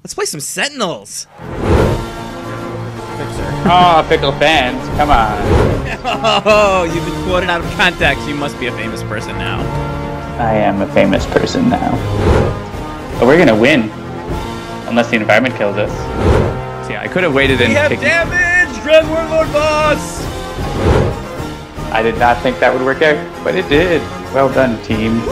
Let's play some Sentinels. Oh, pickle fans, come on. Oh, you've been quoted out of context. You must be a famous person now. I am a famous person now. But we're gonna win. Unless the environment kills us. So yeah, I could have waited and picked... We have damage! Dread Warlord boss! I did not think that would work out, but it did. Well done, team.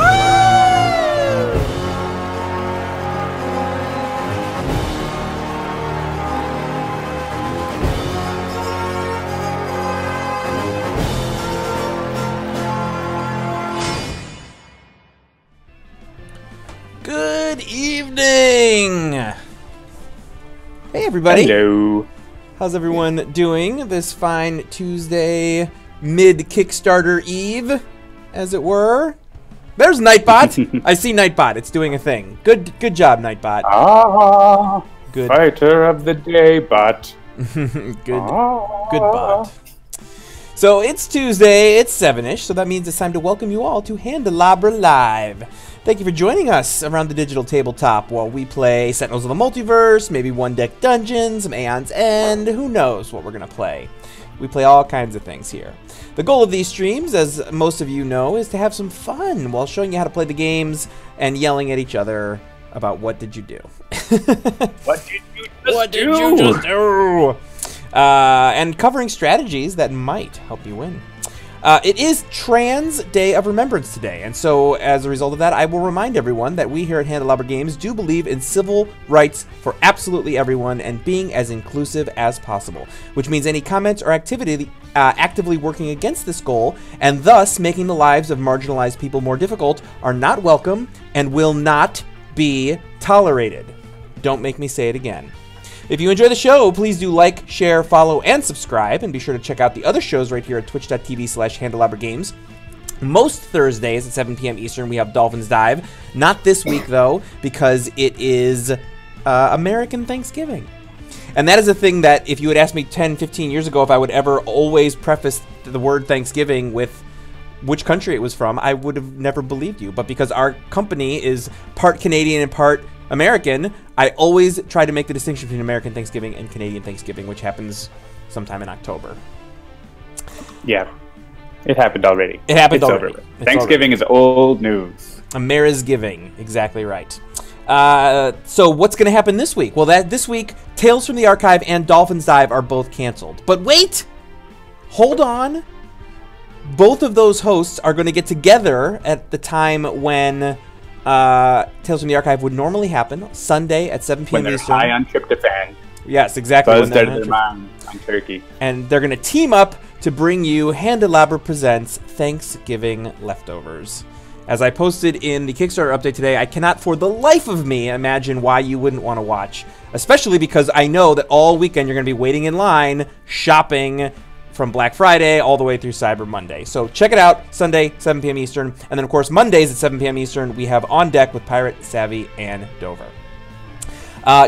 Good evening! Hey everybody! Hello! How's everyone doing this fine Tuesday mid-Kickstarter Eve, as it were? There's Nightbot! I see Nightbot, it's doing a thing. Good job, Nightbot. Ah! Good. Fighter of the day, bot. Good bot. So it's Tuesday, it's 7-ish, so that means it's time to welcome you all to Handelabra Live. Thank you for joining us around the digital tabletop while we play Sentinels of the Multiverse, maybe one-deck dungeons, some Aeon's End, who knows what we're going to play. We play all kinds of things here. The goal of these streams, as most of you know, is to have some fun while showing you how to play the games and yelling at each other about what did you do. What did you just do? And covering strategies that might help you win. It is Trans Day of Remembrance today, and so as a result of that, I will remind everyone that we here at Handelabra Games do believe in civil rights for absolutely everyone and being as inclusive as possible, which means any comments or activity actively working against this goal and thus making the lives of marginalized people more difficult are not welcome and will not be tolerated. Don't make me say it again. If you enjoy the show, please do like, share, follow, and subscribe, and be sure to check out the other shows right here at twitch.tv/HandelabraGames. Most Thursdays at 7 p.m. Eastern, we have Dolphins Dive. Not this week, though, because it is American Thanksgiving. And that is a thing that if you had asked me 10, 15 years ago if I would ever always preface the word Thanksgiving with which country it was from, I would have never believed you. But because our company is part Canadian and part American, I always try to make the distinction between American Thanksgiving and Canadian Thanksgiving, which happens sometime in October. Yeah, it happened already. It happened already. Thanksgiving is old news. Amerisgiving, exactly right. So what's going to happen this week? Well, this week, Tales from the Archive and Dolphins Dive are both canceled. But wait! Hold on. Both of those hosts are going to get together at the time when Tales from the Archive would normally happen, Sunday at 7 p.m. When Eastern. High on tryptophan. Yes, exactly. Buzzed out of their mind on turkey. And they're going to team up to bring you Handelabra Presents Thanksgiving Leftovers. As I posted in the Kickstarter update today, I cannot for the life of me imagine why you wouldn't want to watch. Especially because I know that all weekend you're going to be waiting in line, shopping, from Black Friday all the way through Cyber Monday. So check it out, Sunday, 7 p.m. Eastern. And then, of course, Mondays at 7 p.m. Eastern, we have On Deck with Pirate, Savvy, and Dover.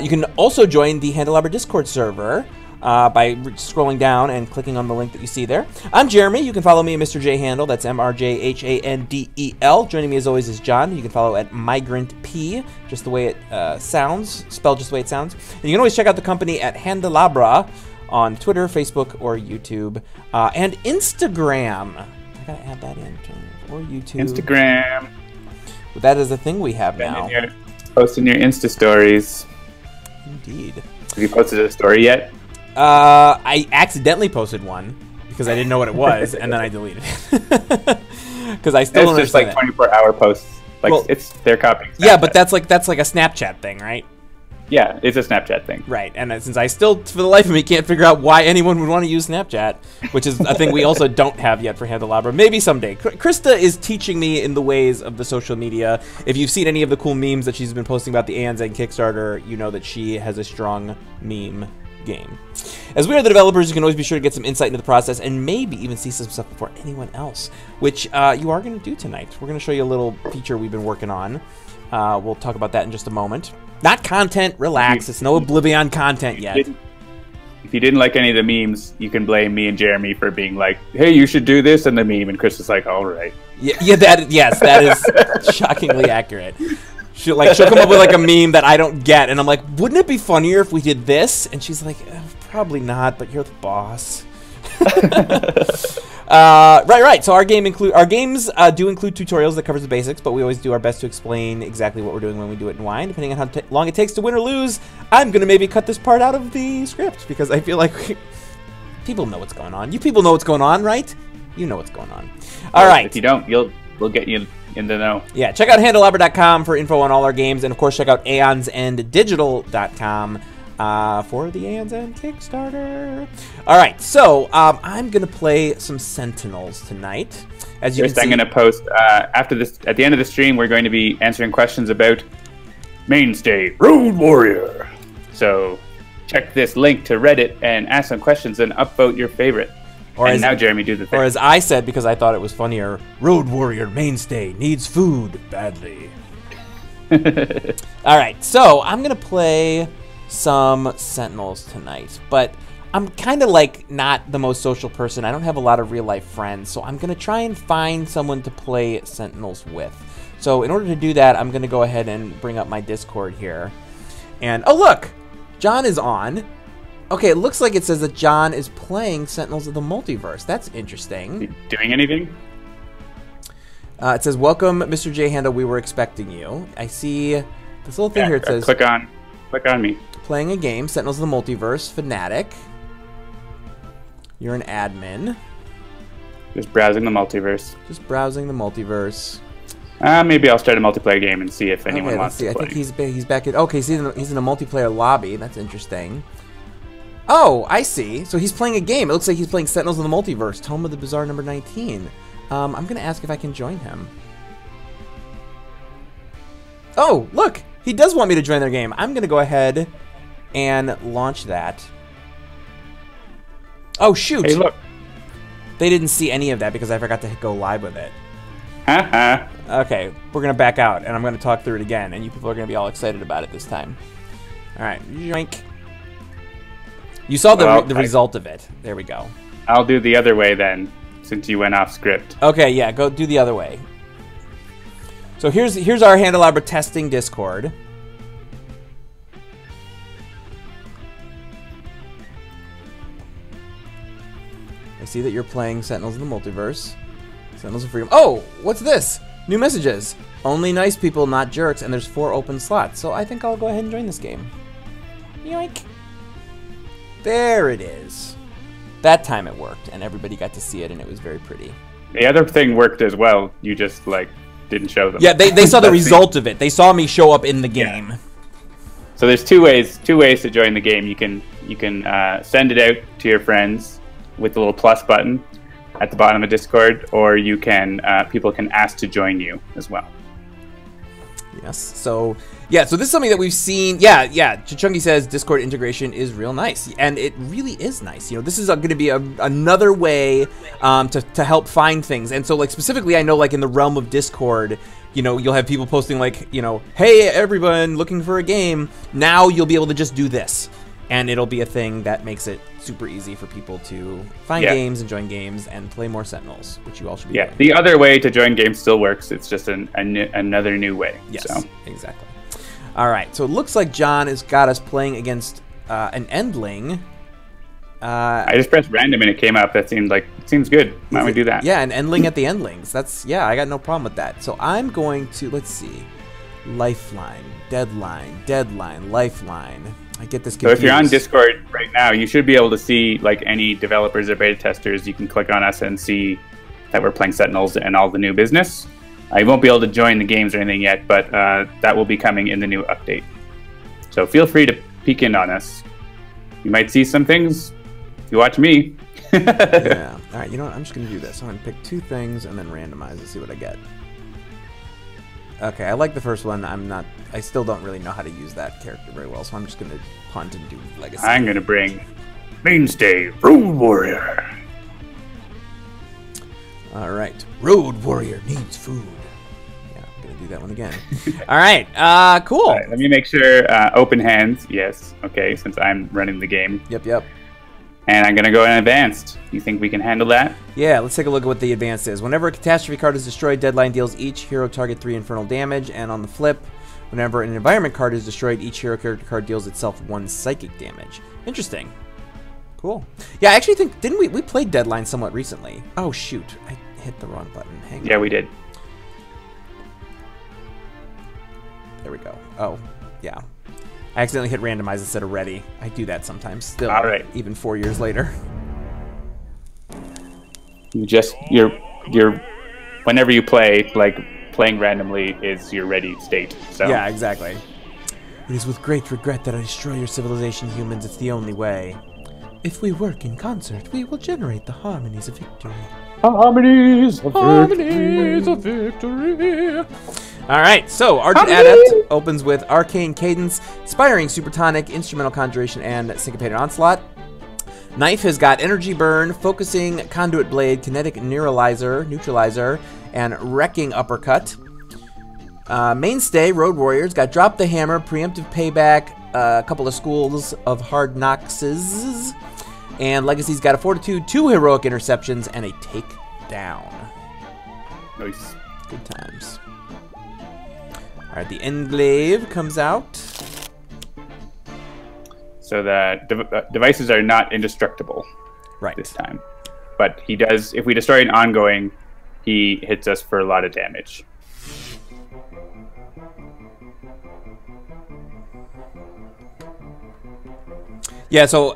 You can also join the Handelabra Discord server by scrolling down and clicking on the link that you see there. I'm Jeremy. You can follow me at Mr. J Handel. That's MRJHANDEL. Joining me, as always, is John. You can follow at Migrant P, just the way it sounds, spelled just the way it sounds. And you can always check out the company at Handelabra on Twitter, Facebook, or YouTube, and Instagram. I gotta add that in, or YouTube. Instagram. Well, that is a thing we have now. Posting your Insta stories. Indeed. Have you posted a story yet? I accidentally posted one because I didn't know what it was, and then I deleted it. Because I still don't understand. It's just like 24-hour posts. Like, well, it's their copy. Yeah, but that's like a Snapchat thing, right? Yeah, it's a Snapchat thing. Right, and since I still, for the life of me, can't figure out why anyone would want to use Snapchat, which is a thing we also don't have yet for Handelabra. Maybe someday. Krista is teaching me in the ways of the social media. If you've seen any of the cool memes that she's been posting about the Aeon's End Kickstarter, you know that she has a strong meme game. As we are the developers, you can always be sure to get some insight into the process and maybe even see some stuff before anyone else, which you are going to do tonight. We're going to show you a little feature we've been working on. We'll talk about that in just a moment. Not content, relax. It's no Oblivion content yet. If you didn't like any of the memes, you can blame me and Jeremy for being like, hey, you should do this in the meme. And Chris is like, all right. Yes, that is shockingly accurate. She'll come up with like a meme that I don't get, and I'm like, wouldn't it be funnier if we did this? And she's like, probably not, but you're the boss. Right. So our games do include tutorials that covers the basics, but we always do our best to explain exactly what we're doing when we do it in wine, depending on how long it takes to win or lose. I'm gonna maybe cut this part out of the script because I feel like people know what's going on. You people know what's going on, right? You know what's going on. All right. If you don't, we'll get you in the know. Yeah, check out Handelabra.com for info on all our games, and of course check out AeonsEndDigital.com for the Aeon's End Kickstarter. All right, so I'm gonna play some Sentinels tonight. As you can see, I'm gonna post after this. At the end of the stream, we're going to be answering questions about Mainstay Road Warrior. So check this link to Reddit and ask some questions and upvote your favorite. And now Jeremy, do the thing. Or as I said, because I thought it was funnier, Road Warrior Mainstay needs food badly. All right, so I'm gonna play some Sentinels tonight, but I'm kind of like not the most social person. I don't have a lot of real life friends, so I'm gonna try and find someone to play Sentinels with. So in order to do that, I'm gonna go ahead and bring up my Discord here. And oh look, John is on. Okay, it looks like it says that John is playing Sentinels of the Multiverse. That's interesting. Doing anything? It says, welcome, Mr. J. Handel. We were expecting you. I see this little thing here. It says, click on me. Playing a game, Sentinels of the Multiverse, Fanatic. You're an admin. Just browsing the multiverse. Just browsing the multiverse. Maybe I'll start a multiplayer game and see if anyone wants to play. I think he's back in. Okay, he's in a multiplayer lobby. That's interesting. Oh, I see. So he's playing a game. It looks like he's playing Sentinels of the Multiverse, Tome of the Bizarre number 19. I'm going to ask if I can join him. Oh, look. He does want me to join their game. I'm going to go ahead and launch that. Oh, shoot. Hey, look. They didn't see any of that because I forgot to go live with it. Haha. Okay, we're going to back out, and I'm going to talk through it again, and you people are going to be all excited about it this time. All right. Yoink. You saw the result of it. There we go. I'll do the other way then, since you went off script. Okay, yeah, go do the other way. So here's our Handelabra testing Discord. I see that you're playing Sentinels of the Multiverse. Sentinels of Freedom. Oh, what's this? New messages. Only nice people, not jerks, and there's 4 open slots. So I think I'll go ahead and join this game. Yoink. There it is. That time it worked, and everybody got to see it, and it was very pretty. The other thing worked as well. You just, like, didn't show them. Yeah, they saw the result of it. They saw me show up in the game. Yeah. So there's two ways to join the game. You can send it out to your friends with the little plus button at the bottom of Discord, or you can people can ask to join you as well. Yes. So yeah. So this is something that we've seen. Yeah. Chunky says Discord integration is real nice, and it really is nice. You know, this is going to be another way to help find things. And so, like, specifically, I know, like, in the realm of Discord, you know, you'll have people posting, like, you know, hey everyone, looking for a game. Now you'll be able to just do this, and it'll be a thing that makes it super easy for people to find games and join games and play more Sentinels, which you all should be doing. The other way to join games still works. It's just another new way. Yes, so. Exactly. All right, so it looks like John has got us playing against an Endling. I just pressed random and it came up. That seems good. Why don't we do that? Yeah, an Endling at the Endlings. I got no problem with that. So I'm going to, let's see, Lifeline, Deadline, Lifeline. I get this confused. So if you're on Discord right now, you should be able to see, like, any developers or beta testers. You can click on us and see that we're playing Sentinels and all the new business. You won't be able to join the games or anything yet, but that will be coming in the new update. So feel free to peek in on us. You might see some things if you watch me. Yeah. All right, you know what? I'm just going to do this. I'm going to pick 2 things and then randomize and see what I get. Okay, I like the first one. I still don't really know how to use that character very well, so I'm just going to punt and do Legacy. I'm going to bring Mainstay Road Warrior. All right. Road Warrior needs food. Yeah, I'm going to do that one again. All right. Cool. All right, let me make sure. Open hands. Yes. Okay, since I'm running the game. Yep. And I'm going to go in advanced. You think we can handle that? Yeah, let's take a look at what the advanced is. Whenever a catastrophe card is destroyed, Deadline deals each hero target 3 infernal damage, and on the flip, Whenever an environment card is destroyed, each hero character card deals itself 1 psychic damage. Interesting. Cool. Yeah, I actually think, didn't we played Deadline somewhat recently? Oh, shoot. I hit the wrong button. Hang on. Yeah, we did. There we go. Oh, yeah. I accidentally hit randomize instead of ready. I do that sometimes still, all right. Even 4 years later. You're whenever you play, like, playing randomly is your ready state. So. Yeah, exactly. It is with great regret that I destroy your civilization, humans. It's the only way. If we work in concert, we will generate the harmonies of victory. Harmonies of victory. All right, so Argent Adept opens with Arcane Cadence, Inspiring Supertonic, Instrumental Conjuration, and Syncopated Onslaught. KNYFE has got Energy Burn, Focusing Conduit Blade, Kinetic Neutralizer, and Wrecking Uppercut. Mainstay, Road Warriors, got Drop the Hammer, Preemptive Payback, a couple of Schools of Hard Knockses, and Legacy's got a Fortitude, 2 Heroic Interceptions, and a Takedown. Nice. Good times. All right, the Enclave comes out. So the devices are not indestructible this time. But he does, if we destroy an ongoing, he hits us for a lot of damage. Yeah, so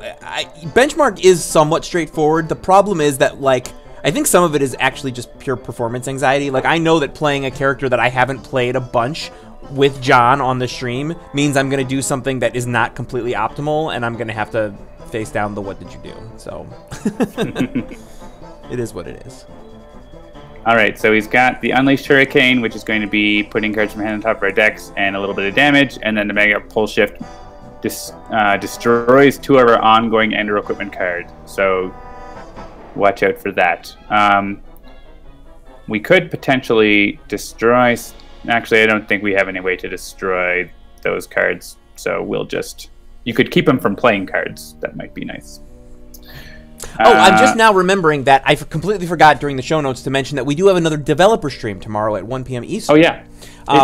benchmark is somewhat straightforward. The problem is that, like, I think some of it is actually just pure performance anxiety. Like, I know that playing a character that I haven't played a bunch with John on the stream means I'm going to do something that is not completely optimal, and I'm going to have to face down the what did you do. So, it is what it is. All right, so he's got the Unleashed Hurricane, which is going to be putting cards from hand on top of our decks and a little bit of damage, and then the Mega Pull Shift destroys 2 of our ongoing Ender Equipment card. So watch out for that. We could potentially destroy... Actually, I don't think we have any way to destroy those cards, so we'll just... You could keep them from playing cards. That might be nice. Oh, I'm just now remembering that I completely forgot during the show notes to mention that we do have another developer stream tomorrow at 1 p.m. Eastern. Oh, yeah.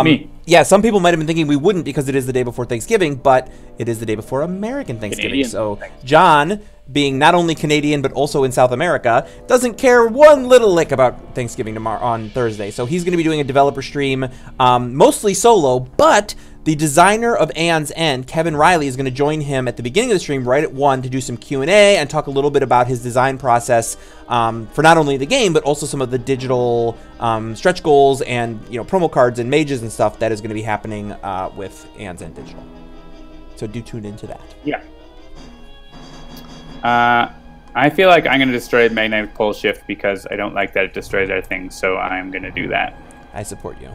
Me. Yeah, some people might have been thinking we wouldn't because it is the day before Thanksgiving, but it is the day before American Thanksgiving. Canadian. So John, being not only Canadian but also in South America, doesn't care one little lick about Thanksgiving tomorrow on Thursday. So he's going to be doing a developer stream, mostly solo, but the designer of Aeon's End, Kevin Riley, is going to join him at the beginning of the stream right at 1 to do some Q&A and talk a little bit about his design process for not only the game, but also some of the digital stretch goals and promo cards and mages and stuff that is going to be happening with Aeon's End Digital. So do tune into that. Yeah. I feel like I'm going to destroy the Magnetic Pole Shift because I don't like that it destroys our things, so I'm going to do that. I support you.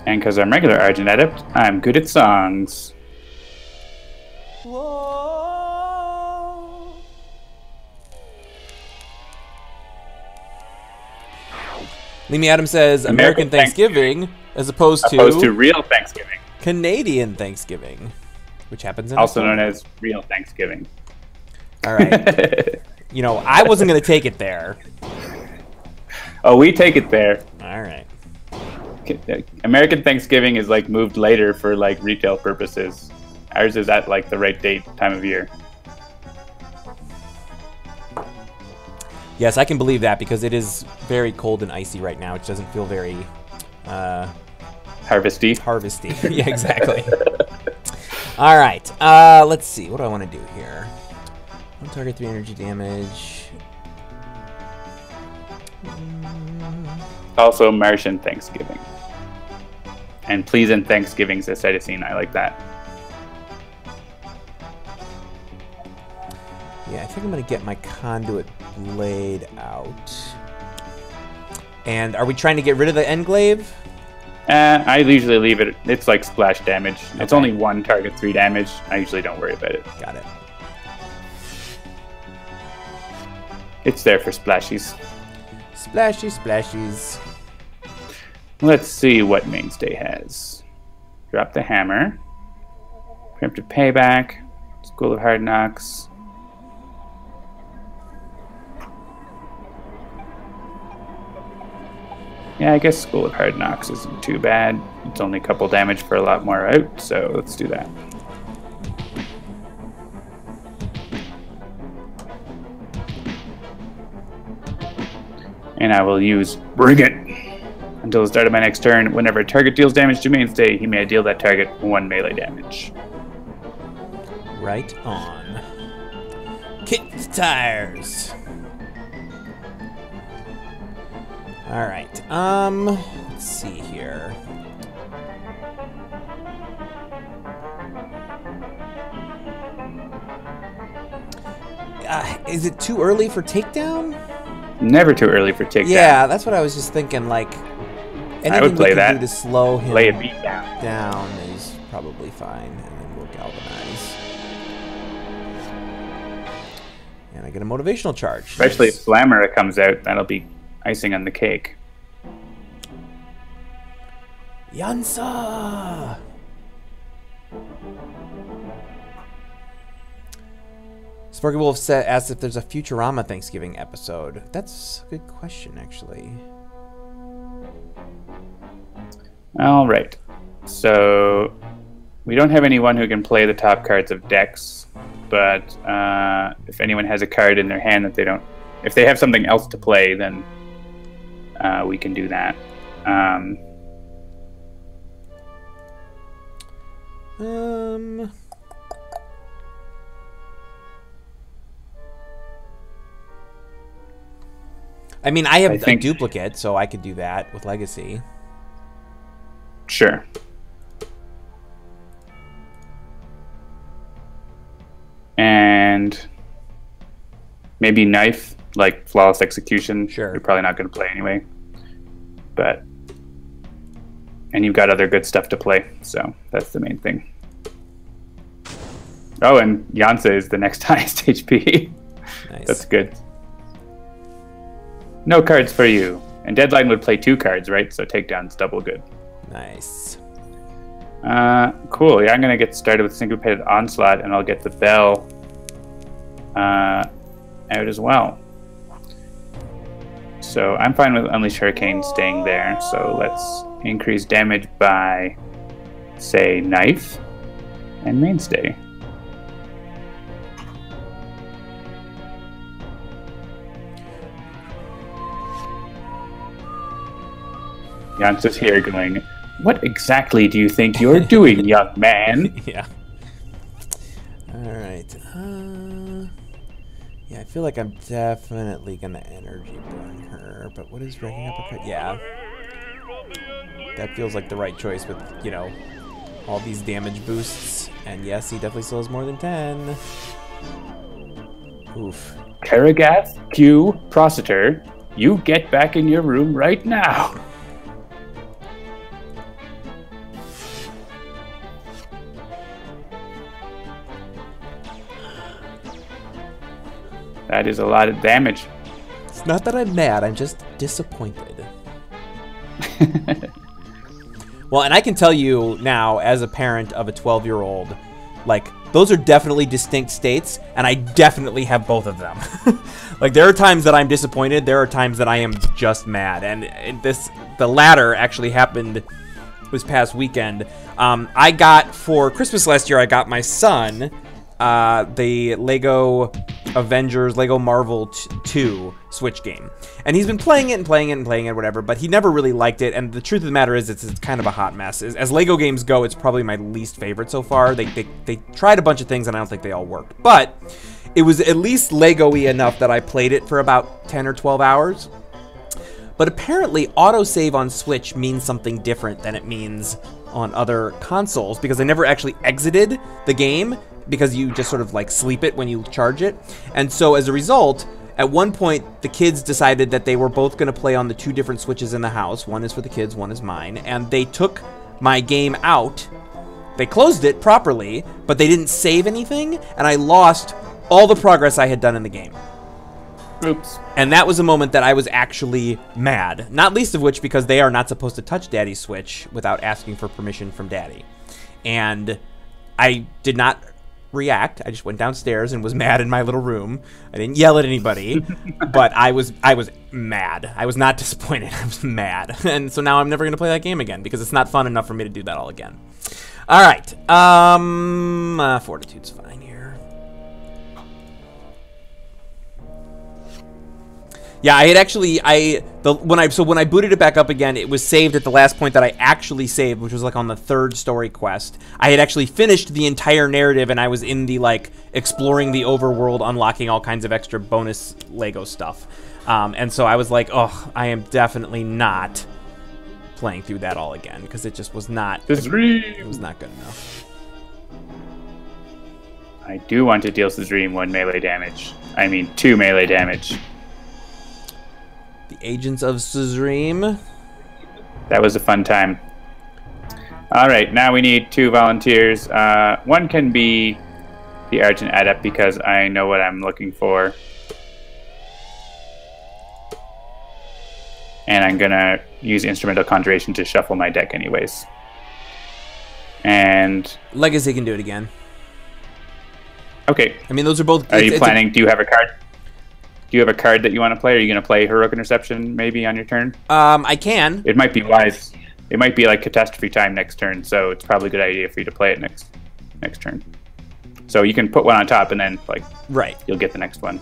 And because I'm regular Argent Adept, I'm good at songs. Whoa. Leamy Adams says American Thanksgiving as opposed to real Thanksgiving. Canadian Thanksgiving, which happens in also known as real Thanksgiving. All right. I wasn't going to take it there. Oh, we take it there. All right. American Thanksgiving is like moved later for like retail purposes. Ours is at like the right time of year. Yes, I can believe that because it is very cold and icy right now, which doesn't feel very harvesty. Yeah, exactly. All right. Let's see. What do I want to do here? One target, 3 energy damage. Also Martian Thanksgiving. And Pleasant Thanksgiving's a cytosine. I like that. Yeah, I think I'm going to get my Conduit Blade out. And are we trying to get rid of the Enclave? I usually leave it. It's like splash damage. Okay. It's only 1 target, 3 damage. I usually don't worry about it. Got it. It's there for splashies. Splashies. Let's see what Mainstay has. Drop the Hammer. Preemptive Payback. School of Hard Knocks. Yeah, I guess School of Hard Knocks isn't too bad. It's only a couple damage for a lot more out, so let's do that. And I will use Bring It! Until the start of my next turn. Whenever a target deals damage to Mainstay, he may deal that target 1 melee damage. Right on. Kick the tires. Alright, let's see here. Is it too early for takedown? Never too early for takedown. Yeah, that's what I was just thinking, like, anything I would play we can that. do to slow him Lay a beat down. down is probably fine, and then we'll galvanize. And I get a motivational charge. Especially if Flamera comes out, that'll be icing on the cake. Yansa! Sparky Wolf asked if there's a Futurama Thanksgiving episode. That's a good question, actually. All right. So we don't have anyone who can play the top cards of decks, but if anyone has a card in their hand that they don't, if they have something else to play, then we can do that. I mean, I have a duplicate, so I could do that with Legacy. Sure. And maybe Knife, like Flawless Execution. Sure. You're probably not going to play anyway. But, and you've got other good stuff to play, so that's the main thing. Oh, and Yansa is the next highest HP. Nice. That's good. No cards for you. And Deadline would play 2 cards, right? So takedown's double good. Nice. Cool. Yeah, I'm going to get started with Syncopated Onslaught, and I'll get the Bell out as well. So I'm fine with Unleash Hurricane staying there. So let's increase damage by, say, Knife and Mainstay. Jansa's here going, what exactly do you think you're doing, young man? Yeah. Alright. Yeah, I feel like I'm definitely going to energy burn her, but what is Wrecking Uppercut? Yeah. That feels like the right choice with, you know, all these damage boosts. And yes, he definitely still has more than 10. Oof. Karagath, Q, Proseter, you get back in your room right now. That is a lot of damage. It's not that I'm mad, I'm just disappointed. Well, and I can tell you now, as a parent of a 12-year-old, like, those are definitely distinct states, and I definitely have both of them. Like, there are times that I'm disappointed, there are times that I am just mad, and the latter actually happened this past weekend. I got, for Christmas last year, I got my son the Lego Avengers, Lego Marvel 2 Switch game. And he's been playing it and playing it and playing it, whatever, but he never really liked it, and the truth of the matter is it's kind of a hot mess. As Lego games go, it's probably my least favorite so far. They tried a bunch of things, and I don't think they all worked. But it was at least Lego-y enough that I played it for about 10 or 12 hours. But apparently, autosave on Switch means something different than it means on other consoles, because I never actually exited the game, because you just sort of like sleep it when you charge it. And so as a result, at one point, the kids decided that they were both going to play on the 2 different Switches in the house. One is for the kids, one is mine. And they took my game out. They closed it properly, but they didn't save anything, and I lost all the progress I had done in the game. Oops. And that was a moment that I was actually mad. Not least of which because they are not supposed to touch Daddy's Switch without asking for permission from Daddy. And I did not react. I just went downstairs and was mad in my little room. I didn't yell at anybody, but I was mad. I was not disappointed. I was mad. And so now I'm never going to play that game again because it's not fun enough for me to do that all again. All right. Fortitude's fine here. Yeah, I had actually when I booted it back up again, it was saved at the last point that I actually saved, which was like on the 3rd story quest. I had actually finished the entire narrative, and I was in the like exploring the overworld, unlocking all kinds of extra bonus Lego stuff. And so I was like, oh, I am definitely not playing through that all again because it just was not. It was not good enough. I do want to deal Sazreem 1 melee damage. I mean 2 melee damage. The Agents of Sazreem. That was a fun time. All right, now we need 2 volunteers. One can be the Argent Adept because I know what I'm looking for. And I'm going to use Instrumental Conjuration to shuffle my deck anyways. And Legacy can do it again. Okay. I mean, those are both... Are you planning... Do you have a card? Do you have a card that you want to play? Are you going to play Heroic Interception maybe on your turn? I can. It might be wise. It might be like Catastrophe time next turn, so it's probably a good idea for you to play it next turn. So you can put one on top and then like right. You'll get the next one.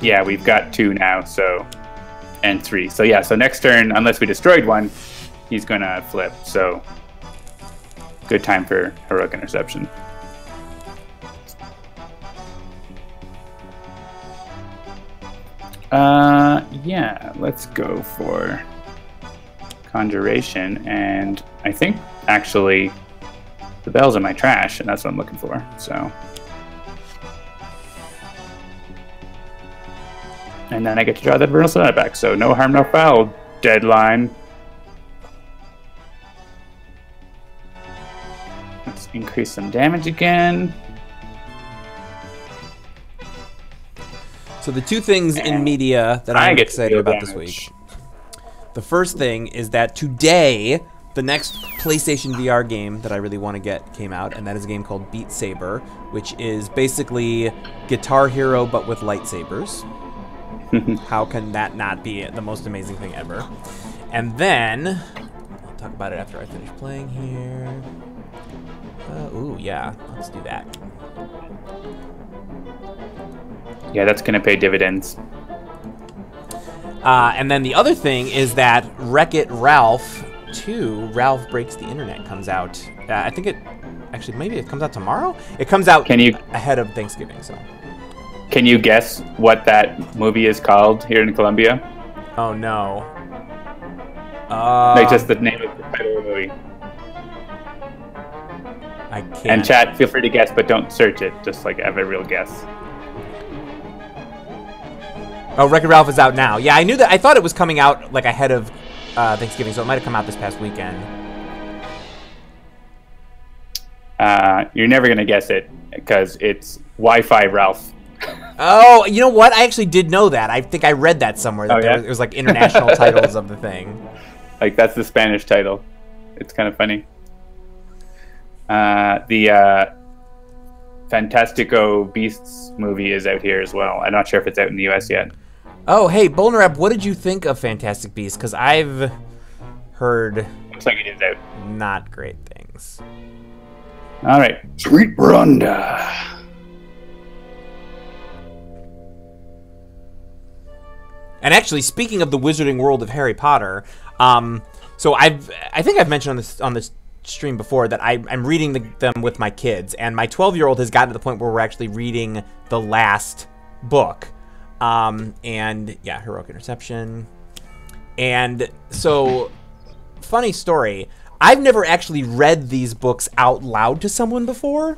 Yeah, we've got 2 now, so and 3. So yeah, so next turn, unless we destroyed one, he's gonna flip. So good time for Heroic Interception. Yeah, let's go for Conjuration, and I think actually the bells in my trash, and that's what I'm looking for. So. And then I get to draw that Vernal Sonata back, so no harm, no foul. Deadline. Let's increase some damage again. So the 2 things in media that I'm excited about this week. The first thing is that today, the next PlayStation VR game that I really want to get came out, and that is a game called Beat Saber, which is basically Guitar Hero but with lightsabers. How can that not be the most amazing thing ever? And then, I'll talk about it after I finish playing here. Ooh, yeah, let's do that. Yeah, that's going to pay dividends. And then the other thing is that Wreck-It Ralph 2, Ralph Breaks the Internet, comes out. I think actually, maybe it comes out tomorrow? It comes out ahead of Thanksgiving, so... Can you guess what that movie is called here in Colombia? Oh, no. Like just the name of the title of the movie. I can't. And chat, feel free to guess, but don't search it. Just like have a real guess. Oh, Wreck-It Ralph is out now. Yeah, I knew that. I thought it was coming out like ahead of Thanksgiving, so it might have come out this past weekend. You're never going to guess it because it's Wi-Fi Ralph. Oh, you know what? I actually did know that. I think I read that somewhere. That it was like international titles of the thing. Like that's the Spanish title. It's kind of funny. The Fantastico Beasts movie is out here as well. I'm not sure if it's out in the US yet. Oh, hey, Bolnarab, what did you think of Fantastic Beasts? Because I've heard... Looks like it is out. Not great things. All right. Sweet Brunda. And actually, speaking of the wizarding world of Harry Potter, so I think I've mentioned on this stream before that I'm reading them with my kids, and my 12-year-old has gotten to the point where we're actually reading the last book, and yeah, Heroic Interception. And so, funny story, I've never actually read these books out loud to someone before,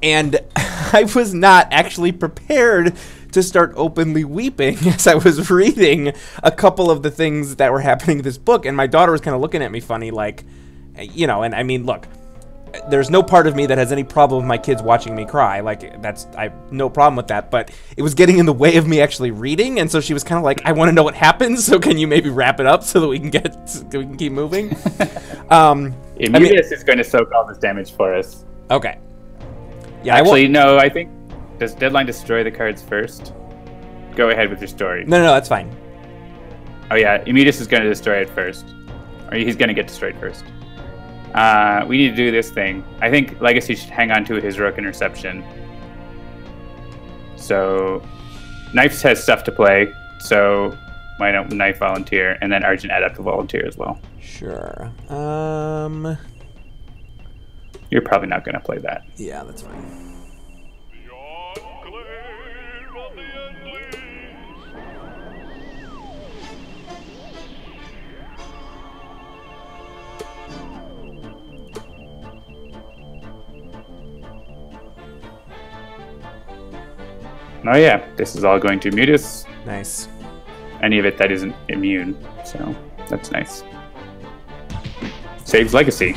and I was not actually prepared to start openly weeping as I was reading a couple of the things that were happening in this book. And my daughter was kind of looking at me funny, like, you know, and I mean, look, there's no part of me that has any problem with my kids watching me cry. Like, I have no problem with that, but it was getting in the way of me actually reading, and so she was kind of like, I want to know what happens, so can you maybe wrap it up so that we can keep moving? Immutus is going to soak all this damage for us. Okay. Yeah. Actually, no, I think, does Deadline destroy the cards first? Go ahead with your story. No, that's fine. Oh yeah, Immutus is going to destroy it first. Or he's going to get destroyed first. We need to do this thing. I think Legacy should hang on to his Heroic Interception. So, Knifes has stuff to play, so why don't Knife volunteer, and then Argent Adept will volunteer as well. Sure. You're probably not going to play that. Yeah, that's fine. Oh yeah, this is all going to Immutus. Nice. Any of it that isn't immune, so that's nice. Saves Legacy.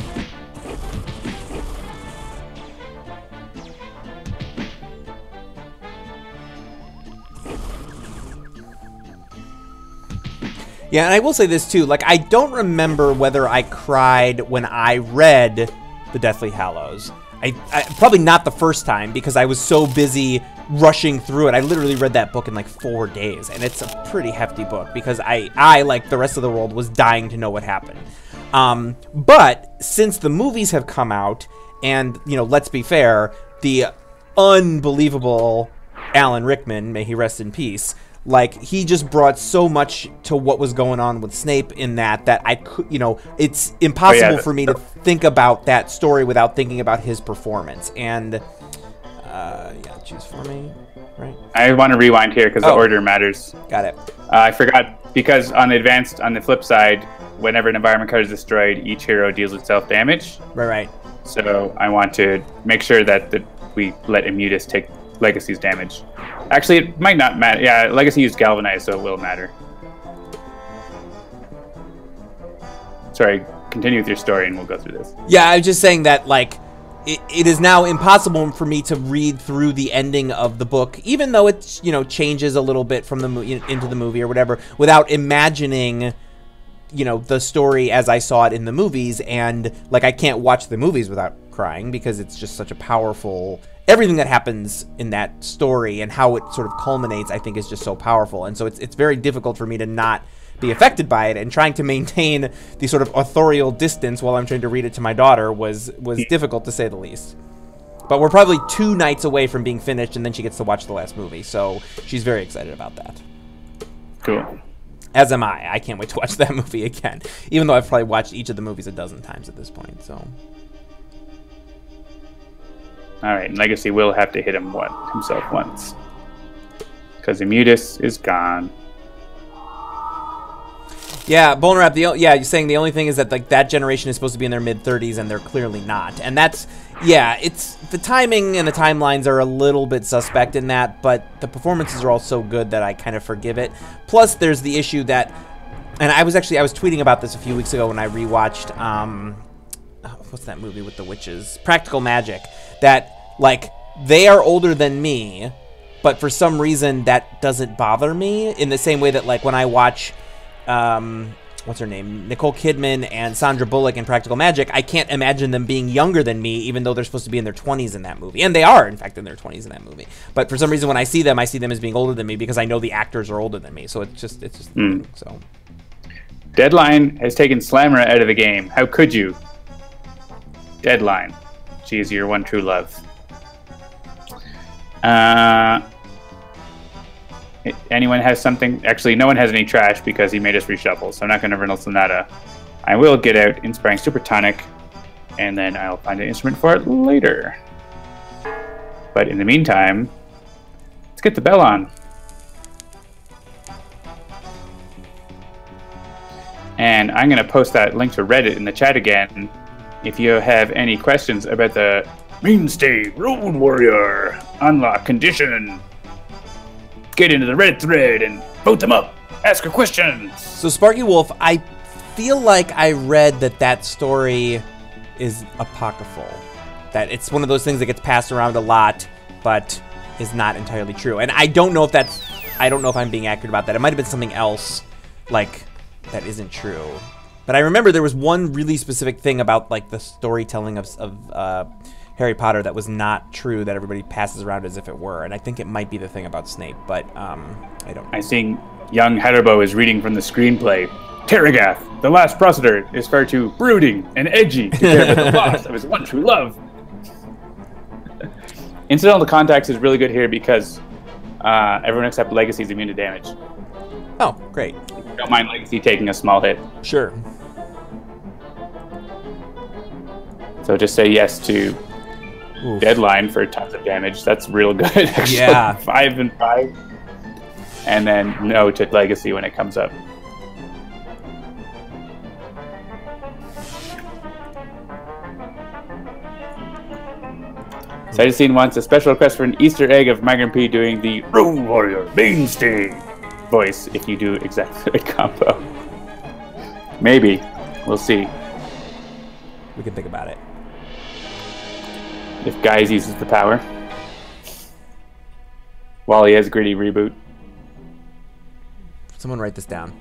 Yeah, and I will say this too, like, I don't remember whether I cried when I read The Deathly Hallows. I probably not the first time, because I was so busy rushing through it. I literally read that book in like 4 days, and it's a pretty hefty book, because I like the rest of the world, was dying to know what happened. But since the movies have come out, and, you know, let's be fair, the unbelievable Alan Rickman, may he rest in peace, like, he just brought so much to what was going on with Snape in that I could, you know, it's impossible for me to think about that story without thinking about his performance. And, yeah, choose for me, right? I want to rewind here because the order matters. Got it. I forgot, because on the flip side, whenever an environment card is destroyed, each hero deals with self-damage. Right. So I want to make sure that we let Immutus take Legacy's damage. Actually, it might not matter. Yeah, Legacy used Galvanize, so it will matter. Sorry, continue with your story and we'll go through this. Yeah, I was just saying that, like, it is now impossible for me to read through the ending of the book, even though it's, you know, changes a little bit from the into the movie or whatever, without imagining, you know, the story as I saw it in the movies. And, like, I can't watch the movies without crying, because it's just such a powerful... Everything that happens in that story and how it sort of culminates, I think, is just so powerful. And so it's very difficult for me to not be affected by it, and trying to maintain the sort of authorial distance while I'm trying to read it to my daughter was difficult, to say the least. But we're probably 2 nights away from being finished, and then she gets to watch the last movie, so she's very excited about that. Cool. As am I. I can't wait to watch that movie again, even though I've probably watched each of the movies a dozen times at this point, so... Alright, Legacy will have to hit himself once. Because Immutus is gone. Yeah, Bonrap, you're saying the only thing is that, like, that generation is supposed to be in their mid-30s, and they're clearly not. And that's, yeah, it's, the timing and the timelines are a little bit suspect in that, but the performances are all so good that I kind of forgive it. Plus, there's the issue that, and I was tweeting about this a few weeks ago when I rewatched, what's that movie with the witches? Practical Magic. That, like, they are older than me, but for some reason that doesn't bother me, in the same way that, like, when I watch, what's her name? Nicole Kidman and Sandra Bullock in Practical Magic, I can't imagine them being younger than me, even though they're supposed to be in their 20s in that movie. And they are, in fact, in their 20s in that movie. But for some reason, when I see them as being older than me, because I know the actors are older than me. So it's just so. Deadline has taken Slammer out of the game. How could you? Deadline. She is your one true love. Anyone has something? Actually, no one has any trash because he made us reshuffle, so I'm not going to Vernal Sonata. I will get out Inspiring Supertonic, and then I'll find an instrument for it later. But in the meantime, let's get the bell on. And I'm going to post that link to Reddit in the chat again. If you have any questions about the Mainstay Road Warrior unlock condition, get into the Reddit thread and vote them up. Ask her questions. So Sparky Wolf, I feel like I read that story is apocryphal. That it's one of those things that gets passed around a lot, but is not entirely true. And I don't know if that's, I don't know if I'm being accurate about that. It might have been something else, like, that isn't true. But I remember there was one really specific thing about, like, the storytelling of Harry Potter that was not true, that everybody passes around as if it were. And I think it might be the thing about Snape, but I don't know. I think young Hatterbo is reading from the screenplay. Terragath, the last Procedure, is far too brooding and edgy to care about the loss of his one true love. Incidental Contacts is really good here because everyone except Legacy is immune to damage. Oh, great. Don't mind Legacy taking a small hit. Sure. So just say yes to Oof. Deadline for tons of damage. That's real good, actually. Yeah. 5 and 5. And then no to Legacy when it comes up. Cytosine wants a special request for an Easter egg of Migrant P doing the Road Warrior Mainstay voice if you do exactly the combo. Maybe. We'll see. We can think about it. If Guys uses the power. While he has Gritty Reboot. Someone write this down.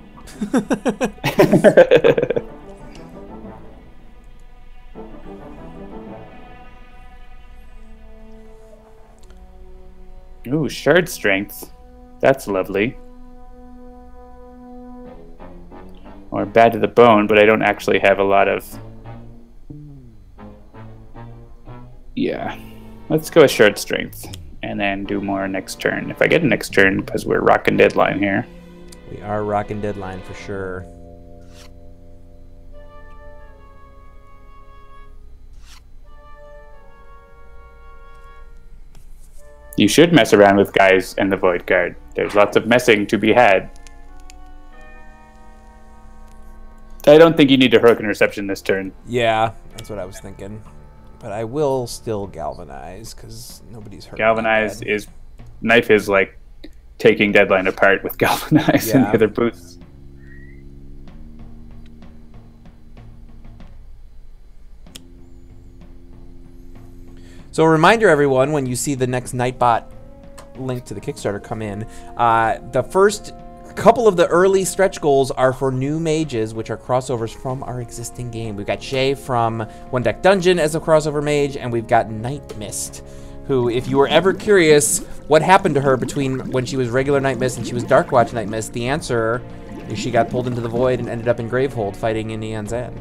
Ooh, Shard Strength. That's lovely. Or Bad to the Bone, but I don't actually have a lot of... Yeah. Let's go with Shard Strength. And then do more next turn. If I get a next turn, because we're rocking Deadline here. We are rocking Deadline for sure. You should mess around with Guys and the Void Guard. There's lots of messing to be had. I don't think you need a Heroic Interception this turn. Yeah, that's what I was thinking. But I will still Galvanize, because nobody's hurt. Galvanize is... KNYFE is like taking Deadline apart with Galvanize and the other boosts. So a reminder, everyone, when you see the next Nightbot link to the Kickstarter come in, the first couple of the early stretch goals are for new mages, which are crossovers from our existing game. We've got Shay from One Deck Dungeon as a crossover mage, and we've got Night Mist, who, if you were ever curious what happened to her between when she was regular Night Mist and she was Darkwatch Night Mist, the answer is she got pulled into the Void and ended up in Gravehold fighting in Aeon's End.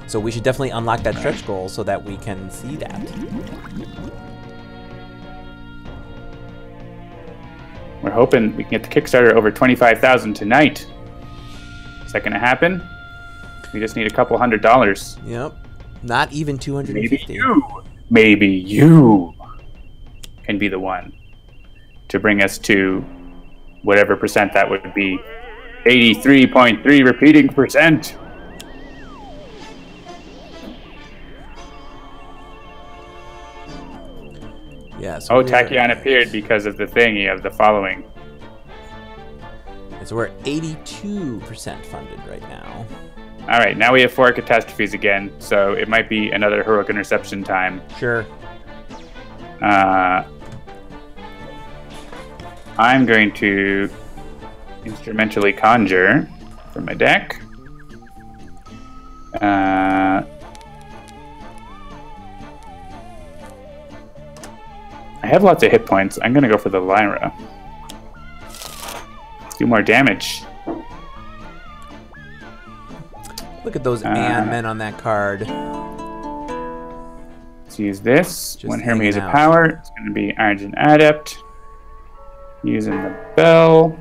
So we should definitely unlock that stretch goal so that we can see that. We're hoping we can get the Kickstarter over 25,000 tonight. Is that going to happen? We just need a couple $100. Yep. Not even 250. Maybe you can be the one to bring us to whatever percent that would be. 83.3 repeating percent. Yeah, so Tachyon appeared because of the thingy of the following. So we're 82% funded right now. All right, now we have 4 catastrophes again, so it might be another Heroic Interception time. Sure. I'm going to instrumentally conjure from my deck. I have lots of hit points. I'm going to go for the Lyra. Do more damage. Look at those Aeon men on that card. Let's use this. Just when Hermes hanging a out. power, it's going to be Argent Adept. Using the bell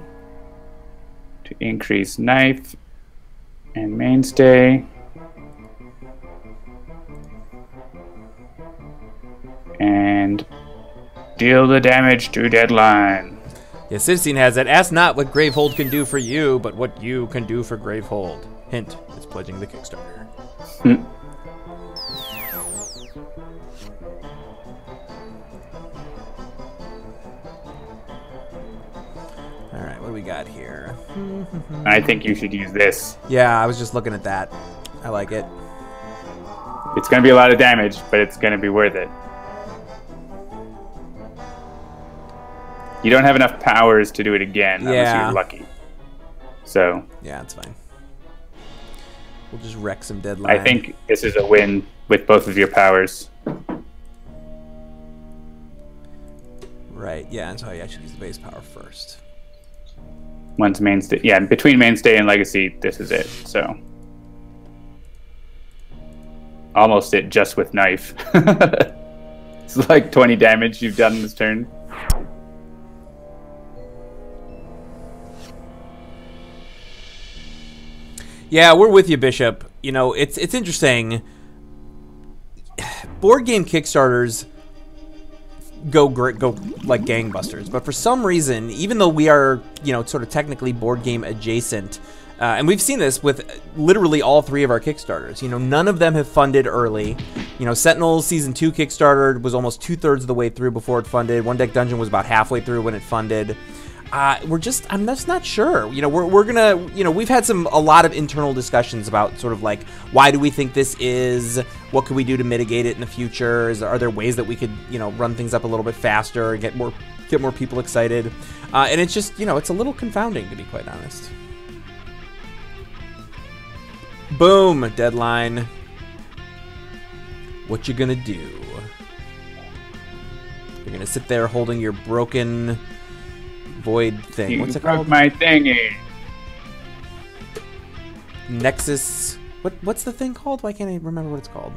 to increase KNYFE and Mainstay. And deal the damage to Deadline. Yeah, Cytosine has that. Ask not what Gravehold can do for you, but what you can do for Gravehold. Hint, it's pledging the Kickstarter. Alright, what do we got here? I think you should use this. Yeah, I was just looking at that. I like it. It's going to be a lot of damage, but it's going to be worth it. You don't have enough powers to do it again unless you're lucky. So yeah, it's fine. We'll just wreck some deadline. I think this is a win with both of your powers. Right, yeah, and so I actually use the base power first. Once Mainstay, yeah, between Mainstay and Legacy, this is it, so. Almost it just with Knife. It's like 20 damage you've done this turn. Yeah, we're with you, Bishop. You know, it's interesting. Board game Kickstarters go like gangbusters, but for some reason, even though we are, you know, sort of technically board game adjacent, and we've seen this with literally all 3 of our Kickstarters, you know, none of them have funded early. You know, Sentinels Season 2 Kickstarter was almost 2/3 of the way through before it funded. One Deck Dungeon was about halfway through when it funded. I'm just not sure. You know, we're gonna, you know, we've had a lot of internal discussions about sort of like, why do we think this is? What could we do to mitigate it in the future? Are there ways that we could, you know, run things up a little bit faster and get more people excited? And it's just, you know, it's a little confounding, to be quite honest. Boom, deadline. What you gonna do? You're gonna sit there holding your broken void thing. What's it called? My thingy. Nexus. What's the thing called? Why can't I remember what it's called?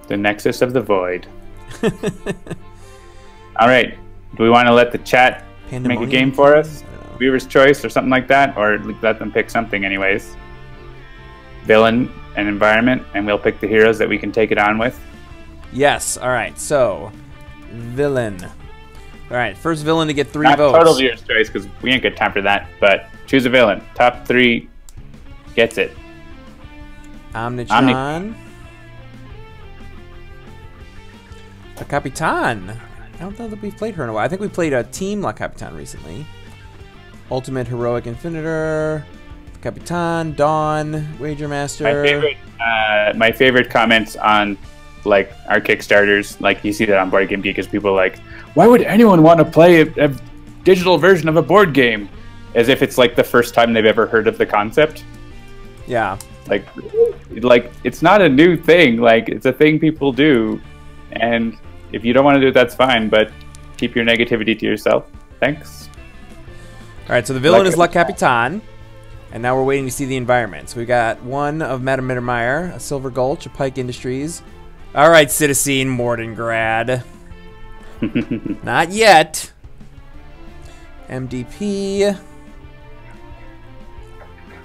The Nexus of the Void. All right. Do we want to let the chat make a game for us? Viewer's choice or something like that, or let them pick something anyways. Villain and environment, and we'll pick the heroes that we can take it on with. Yes. All right. So, villain. All right, first villain to get 3 Not votes. Total viewer's choice, because we ain't got time for that. But choose a villain. Top 3 gets it. Omnitron. La Capitan. I don't know that we've played her in a while. I think we played a Team La Capitan recently. Ultimate Heroic Infinitor. Capitan. Dawn. Wager Master. My favorite comments on like our Kickstarters, like you see that on Board Game Geek, is people like, why would anyone want to play a digital version of a board game? As if it's like the first time they've ever heard of the concept. Yeah. Like it's not a new thing. Like, it's a thing people do. And if you don't want to do it, that's fine. But keep your negativity to yourself. Thanks. All right, so the villain is La Capitan. And now we're waiting to see the environment. So we got 1 of Madame Mittermeier, a Silver Gulch, a Pike Industries. All right, Citizen Mordengrad. Not yet. MDP.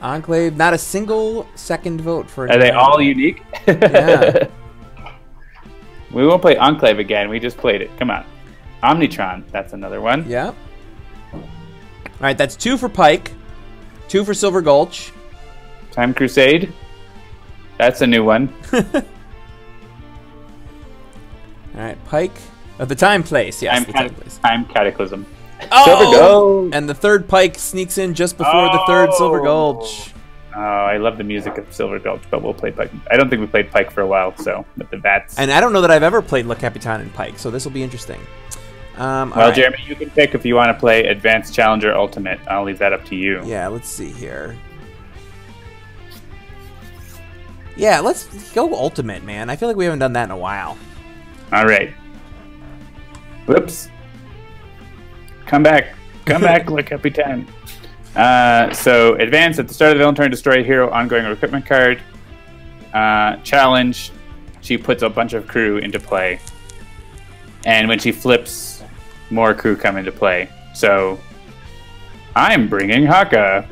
Enclave. Not a single second vote for. Are they all unique? Yeah. We won't play Enclave again. We just played it. Come on. Omnitron. That's another one. Yeah. All right, that's 2 for Pike. 2 for Silver Gulch. Time Crusade. That's a new one. All right, Pike. The Time Place. Yes, the Time Place. Time Cataclysm. Oh! Silver Gulch. And the 3rd Pike sneaks in just before the 3rd Silver Gulch. Oh, I love the music of Silver Gulch, but we'll play Pike. I don't think we played Pike for a while, so with the Vats. And I don't know that I've ever played La Capitan and Pike, so this will be interesting. Well, right. Jeremy, you can pick if you want to play Advanced Challenger Ultimate. I'll leave that up to you. Yeah, let's see here. Yeah, let's go Ultimate, man. I feel like we haven't done that in a while. All right. Whoops. Come back. Come back, Le Capitan. So, Advance at the start of the villain turn, destroy a hero ongoing equipment card. Challenge, she puts a bunch of crew into play. And when she flips, more crew come into play. So, I'm bringing Haka.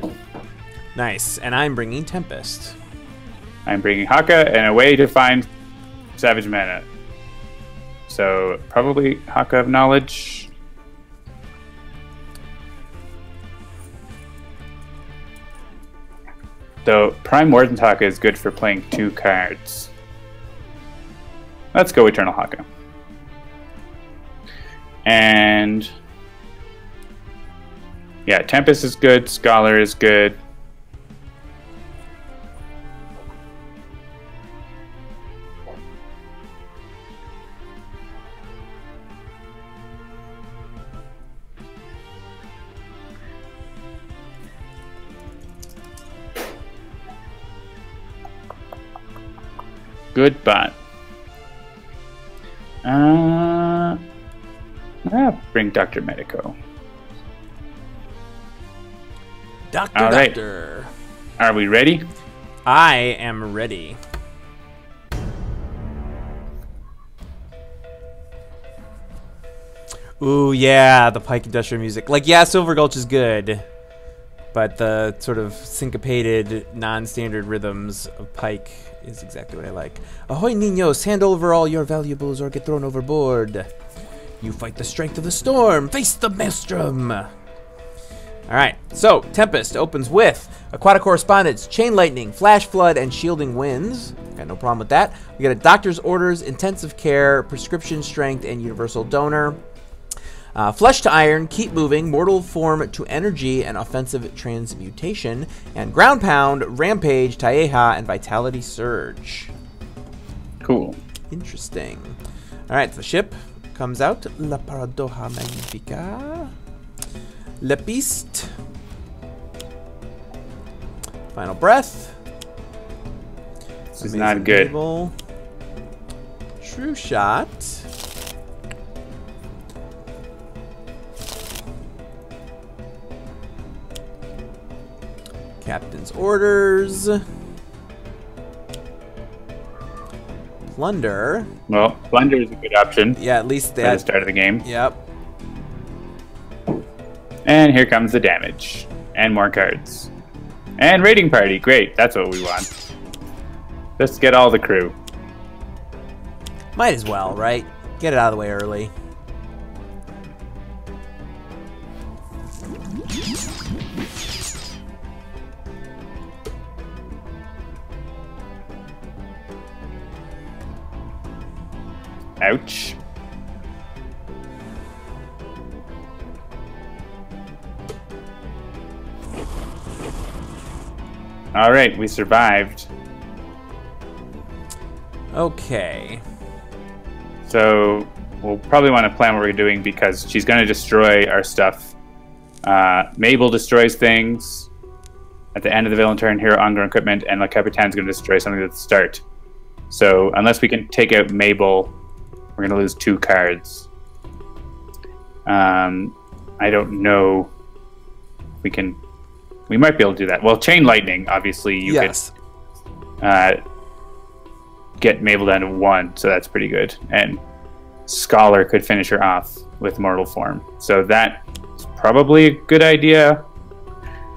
Nice. And I'm bringing Tempest. I'm bringing Haka and a way to find Savage Mana. So, probably Haka of Knowledge. Though Prime Warden's Haka is good for playing 2 cards. Let's go Eternal Haka. And yeah, Tempest is good, Scholar is good. Good bot. Bring Dr. Medico. Doctor, All right. Doctor. Are we ready? I am ready. Ooh, yeah, the Pike industrial music. Like, yeah, Silver Gulch is good, but the sort of syncopated, non-standard rhythms of Pike is exactly what I like. Ahoy, niños, hand over all your valuables or get thrown overboard. You fight the strength of the storm. Face the maelstrom. All right, so Tempest opens with Aquatic Correspondence, Chain Lightning, Flash Flood, and Shielding Winds. Got no problem with that. We got a Doctor's Orders, Intensive Care, Prescription Strength, and Universal Donor. Flesh to Iron, Keep Moving, Mortal Form to Energy, and Offensive Transmutation. And Ground Pound, Rampage, Taeha, and Vitality Surge. Cool. Interesting. All right, the ship comes out. La Paradoja Magnifica. Le Piste. Final Breath. This is not good. Table. True Shot. Captain's Orders. Plunder. Well, Plunder is a good option. Yeah, at least at the start of the game. Yep. And here comes the damage. And more cards. And Raiding Party. Great. That's what we want. Just get all the crew. Might as well, right? Get it out of the way early. Ouch. All right, we survived. Okay. So we'll probably want to plan what we're doing because she's going to destroy our stuff. Mabel destroys things at the end of the villain turn, hero ongoing equipment, and the Capitan's going to destroy something at the start. So unless we can take out Mabel, we're going to lose 2 cards. I don't know. We might be able to do that. Well, Chain Lightning, obviously, you could get Mabel down to 1, so that's pretty good. And Scholar could finish her off with Mortal Form. So that's probably a good idea.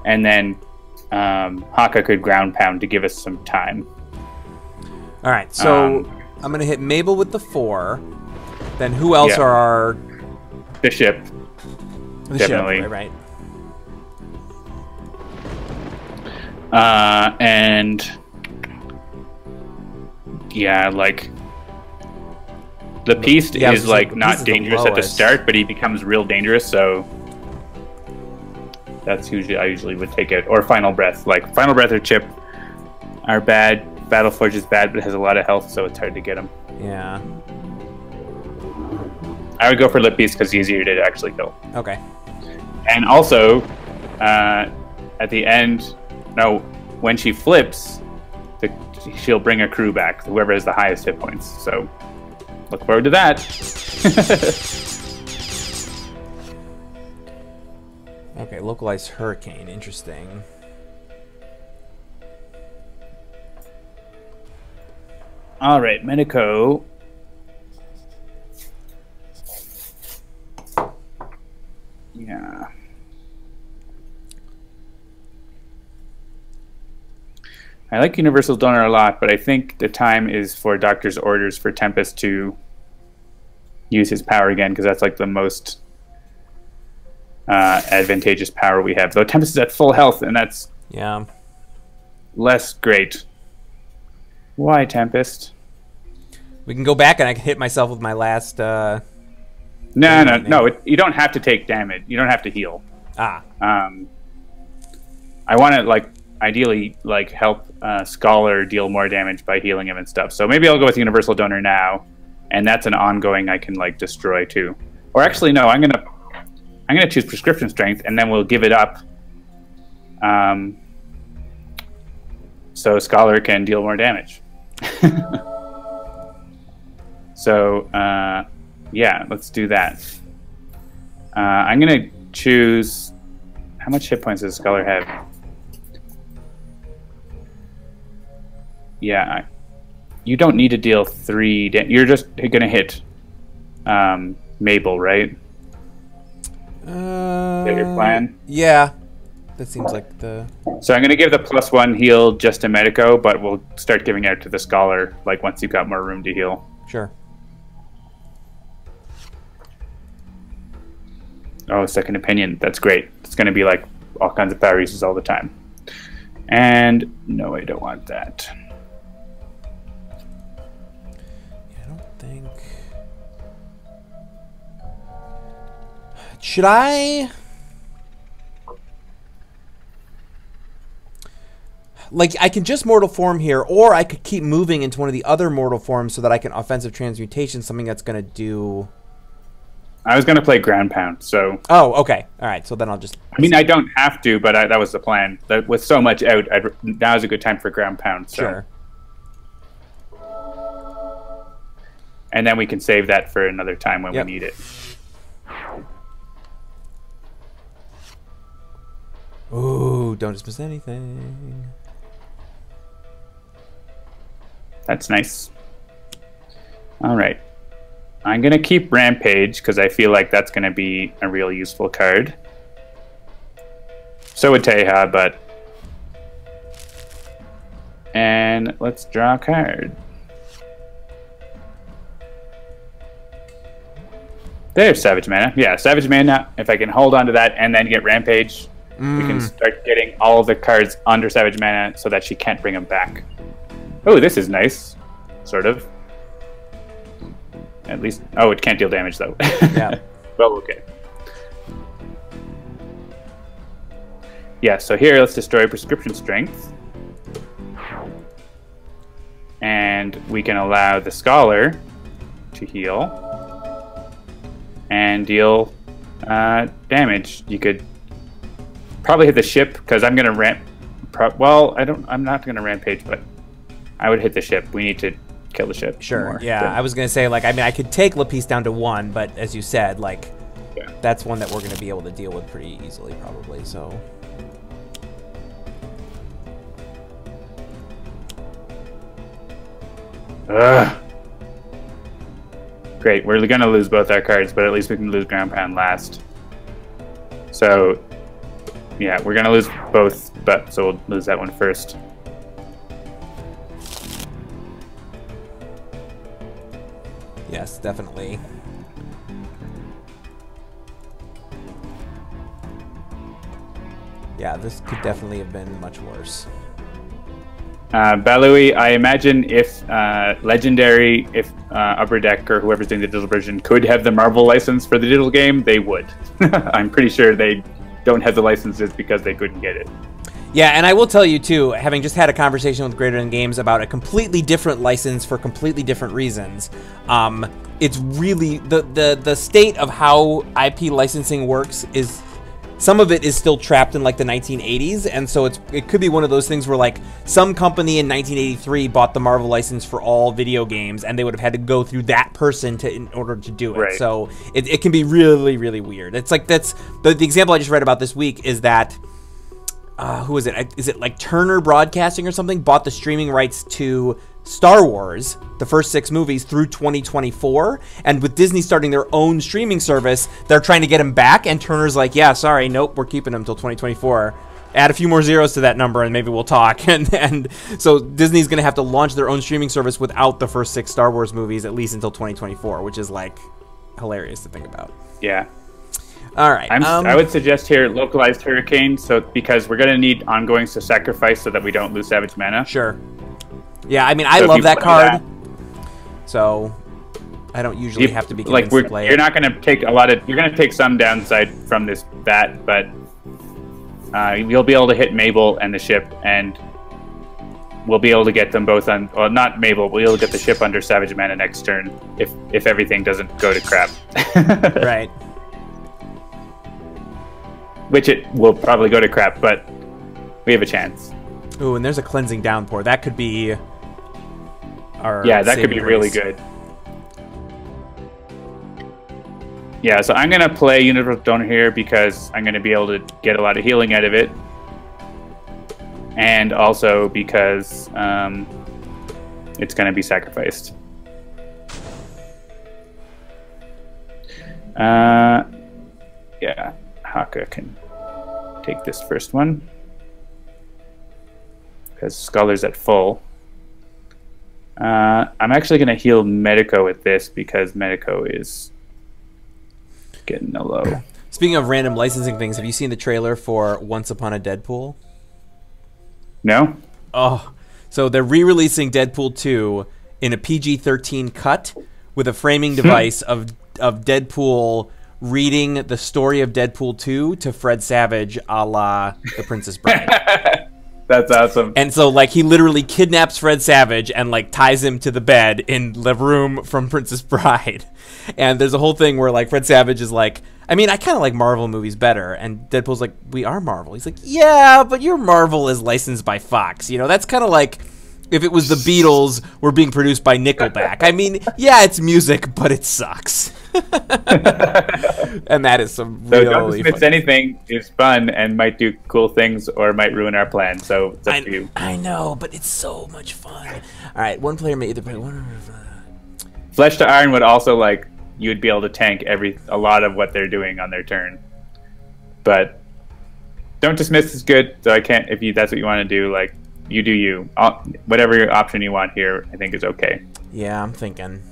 And then Haka could Ground Pound to give us some time. All right, so I'm going to hit Mabel with the 4. Then who else are our... The ship. The definitely. Ship, right. And... yeah, like... The Beast is, like, not dangerous at the start, but he becomes real dangerous, so... That's usually... I usually would take it. Or Final Breath. Like, Final Breath or Chip are bad. Battleforge is bad, but it has a lot of health, so it's hard to get him. Yeah. I would go for Lip Beast because he's easier to actually kill. Okay. And also, at the end, when she flips, she'll bring a crew back, whoever has the highest hit points. So, look forward to that. Okay, localized hurricane. Interesting. All right, Medico. Yeah. I like Universal Donor a lot, but I think the time is for Doctor's Orders for Tempest to use his power again, because that's like the most advantageous power we have. Though Tempest is at full health, and that's less great. Why, Tempest? We can go back and I can hit myself with my last... No. You don't have to take damage. You don't have to heal. Ah. I want to, like, ideally, like, help Scholar deal more damage by healing him and stuff. So maybe I'll go with Universal Donor now, and that's an ongoing I can, like, destroy too. Or actually, no, I'm gonna choose Prescription Strength, and then we'll give it up. So Scholar can deal more damage. So, yeah, let's do that. I'm going to choose... How much hit points does Scholar have? Yeah, you don't need to deal 3 damage. You're just going to hit Mabel, right? Is that your plan? Yeah. That seems like the... So I'm going to give the +1 heal just to Medico, but we'll start giving it to the Scholar, like, once you've got more room to heal. Sure. Oh, second opinion. That's great. It's going to be, like, all kinds of power uses all the time. And, no, I don't want that. I don't think... Should I... Like, I can just mortal form here, or I could keep moving into one of the other mortal forms so that I can offensive transmutation, something that's going to do... I was going to play ground pound, so... Oh, okay. All right, so then I'll just... I mean, I don't have to, but that was the plan. With so much out, now is a good time for ground pound. So. Sure. And then we can save that for another time when we need it. Ooh, don't dismiss anything. That's nice. All right. I'm going to keep Rampage because I feel like that's going to be a real useful card. So would Teja, but... And let's draw a card. There's Savage Mana. Yeah, Savage Mana. If I can hold on to that and then get Rampage, we can start getting all of the cards under Savage Mana so that she can't bring them back. Oh, this is nice. Sort of. At least... Oh, it can't deal damage, though. Yeah. Well, okay. Yeah, so here, let's destroy Prescription Strength. And we can allow the Scholar to heal. And deal damage. You could probably hit the ship, because I'm going to well, I'm not going to Rampage, but I would hit the ship. We need to kill the ship. Sure. Yeah, I was gonna say, like, I mean, I could take Lapice down to 1, but as you said, like, that's one that we're gonna be able to deal with pretty easily, probably. So. Ugh. Great. We're gonna lose both our cards, but at least we can lose ground pound last. So, yeah, we're gonna lose both, but so we'll lose that one first. Yes, definitely. Yeah, this could definitely have been much worse. Balui, I imagine if Legendary, if Upper Deck or whoever's doing the digital version could have the Marvel license for the digital game, they would. I'm pretty sure they don't have the licenses because they couldn't get it. Yeah, and I will tell you, too, having just had a conversation with Greater Than Games about a completely different license for completely different reasons, it's really... The state of how IP licensing works is... Some of it is still trapped in, like, the 1980s, and so it could be one of those things where, like, some company in 1983 bought the Marvel license for all video games, and they would have had to go through that person in order to do it. Right. So it can be really, really weird. It's like that's... The example I just read about this week is that... who is it? Is it like Turner Broadcasting or something? Bought the streaming rights to Star Wars, the first 6 movies, through 2024. And with Disney starting their own streaming service, they're trying to get them back. And Turner's like, yeah, sorry, nope, we're keeping them until 2024. Add a few more zeros to that number and maybe we'll talk. And so Disney's going to have to launch their own streaming service without the first 6 Star Wars movies, at least until 2024, which is like hilarious to think about. Yeah. All right. I would suggest here localized Hurricane, so because we're going to need ongoings to sacrifice so that we don't lose Savage Mana. Sure. Yeah, I mean, I love that card, so I don't usually have to be convinced to play it. You're not going to take a lot of... You're going to take some downside from that, but you'll be able to hit Mabel and the ship, and we'll be able to get them both on... Well, not Mabel, we'll be able to get the ship under Savage Mana next turn if everything doesn't go to crap. Right. Which it will probably go to crap, but we have a chance. Ooh, and there's a Cleansing Downpour. That could be our... Yeah, that could be really good. Yeah, so I'm going to play Universal Donor here because I'm going to be able to get a lot of healing out of it. And also because it's going to be sacrificed. Yeah, Haka can take this first one. Because Scholar's at full. I'm actually going to heal Medico with this because Medico is getting a low. Speaking of random licensing things, have you seen the trailer for Once Upon a Deadpool? No? Oh, so they're re-releasing Deadpool 2 in a PG-13 cut with a framing device of Deadpool reading the story of Deadpool 2 to Fred Savage a la The Princess Bride. That's awesome. And so, like, he literally kidnaps Fred Savage and, like, ties him to the bed in the room from Princess Bride. And there's a whole thing where, like, Fred Savage is like, I mean, I kind of like Marvel movies better. And Deadpool's like, we are Marvel. He's like, yeah, but your Marvel is licensed by Fox. You know, that's kind of like if it was the Beatles were being produced by Nickelback. I mean, yeah, it's music, but it sucks. And that is some so really don't dismiss anything is fun and might do cool things or might ruin our plan. So it's up to you. I know, but it's so much fun. All right, one player may either play one. Flesh to Iron would also like you'd be able to tank a lot of what they're doing on their turn. But don't dismiss is good. So I can't if that's what you want to do. Like you do you. Whatever option you want here, I think is okay. Yeah, I'm thinking.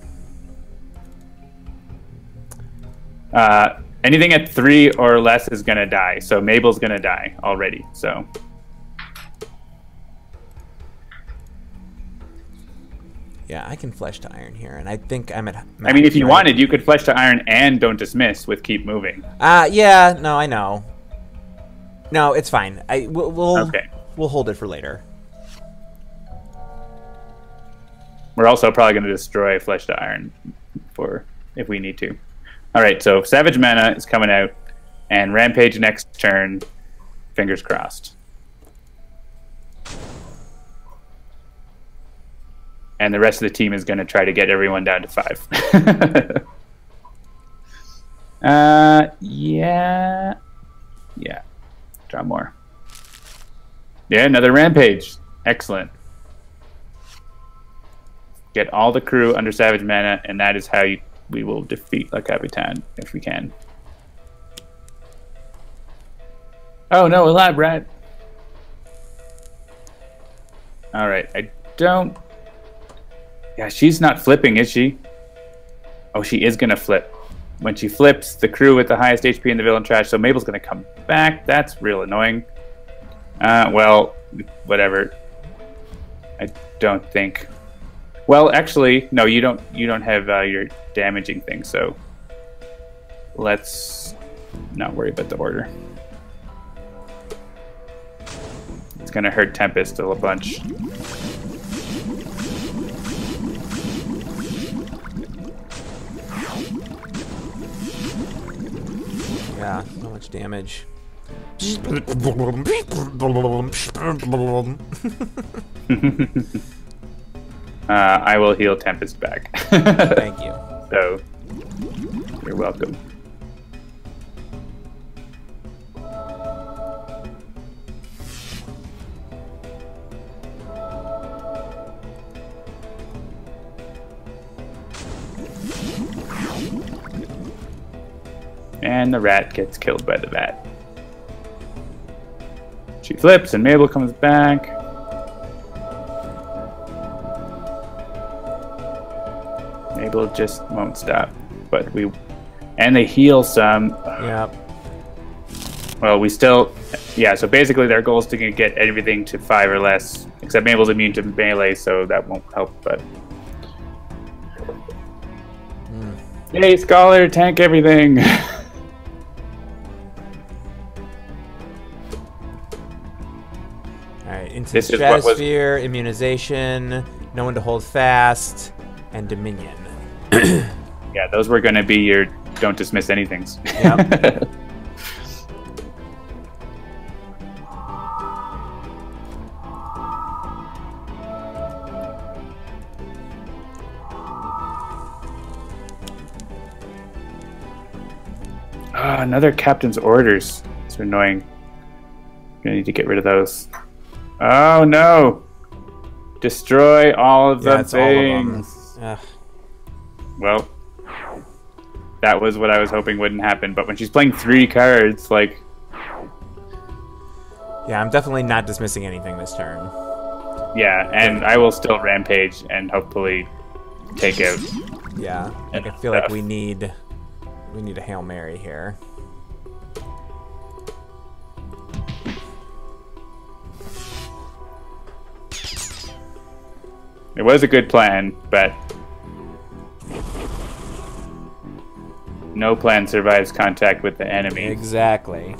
Anything at 3 or less is gonna die. So Mabel's gonna die already. So yeah, I can Flesh to Iron here, and I think I'm at. I mean, if you wanted, you could Flesh to Iron and don't dismiss with keep moving. Yeah, no, I know. No, it's fine. Okay. We'll hold it for later. We're also probably going to destroy Flesh to Iron if we need to. All right, so Savage Mana is coming out, and Rampage next turn. Fingers crossed. And the rest of the team is going to try to get everyone down to 5. Yeah. Draw more. Yeah, another Rampage. Excellent. Get all the crew under Savage Mana, and that is how we will defeat La Capitan, if we can. Oh no, a lab rat. Alright, I don't... Yeah, she's not flipping, is she? Oh, she is going to flip. When she flips, the crew with the highest HP in the villain trash, so Mabel's going to come back. That's real annoying. Well, whatever. I don't think... Well, actually, no, you don't have your damaging thing, so let's not worry about the order. It's going to hurt Tempest a bunch. Yeah, so much damage. I will heal Tempest back. Thank you. So, you're welcome. And the rat gets killed by the bat. She flips and Mabel comes back. Mabel just won't stop. But and they heal some. Yep. Well, we still... Yeah, so basically their goal is to get everything to 5 or less. Except Mabel's immune to melee, so that won't help, but... Yay, Scholar, tank everything! Alright, into Stratosphere, Immunization, No One to Hold Fast, and Dominion. Yeah, those were going to be your don't dismiss anythings. Yep. another captain's orders. It's annoying. Gonna need to get rid of those. Oh no! Destroy all of the things. All of them. Well, that was what I was hoping wouldn't happen. But when she's playing 3 cards, like... Yeah, I'm definitely not dismissing anything this turn. Yeah, and I will still rampage and hopefully take out. Yeah, I feel like we need a Hail Mary here. It was a good plan, but no plan survives contact with the enemy. Exactly.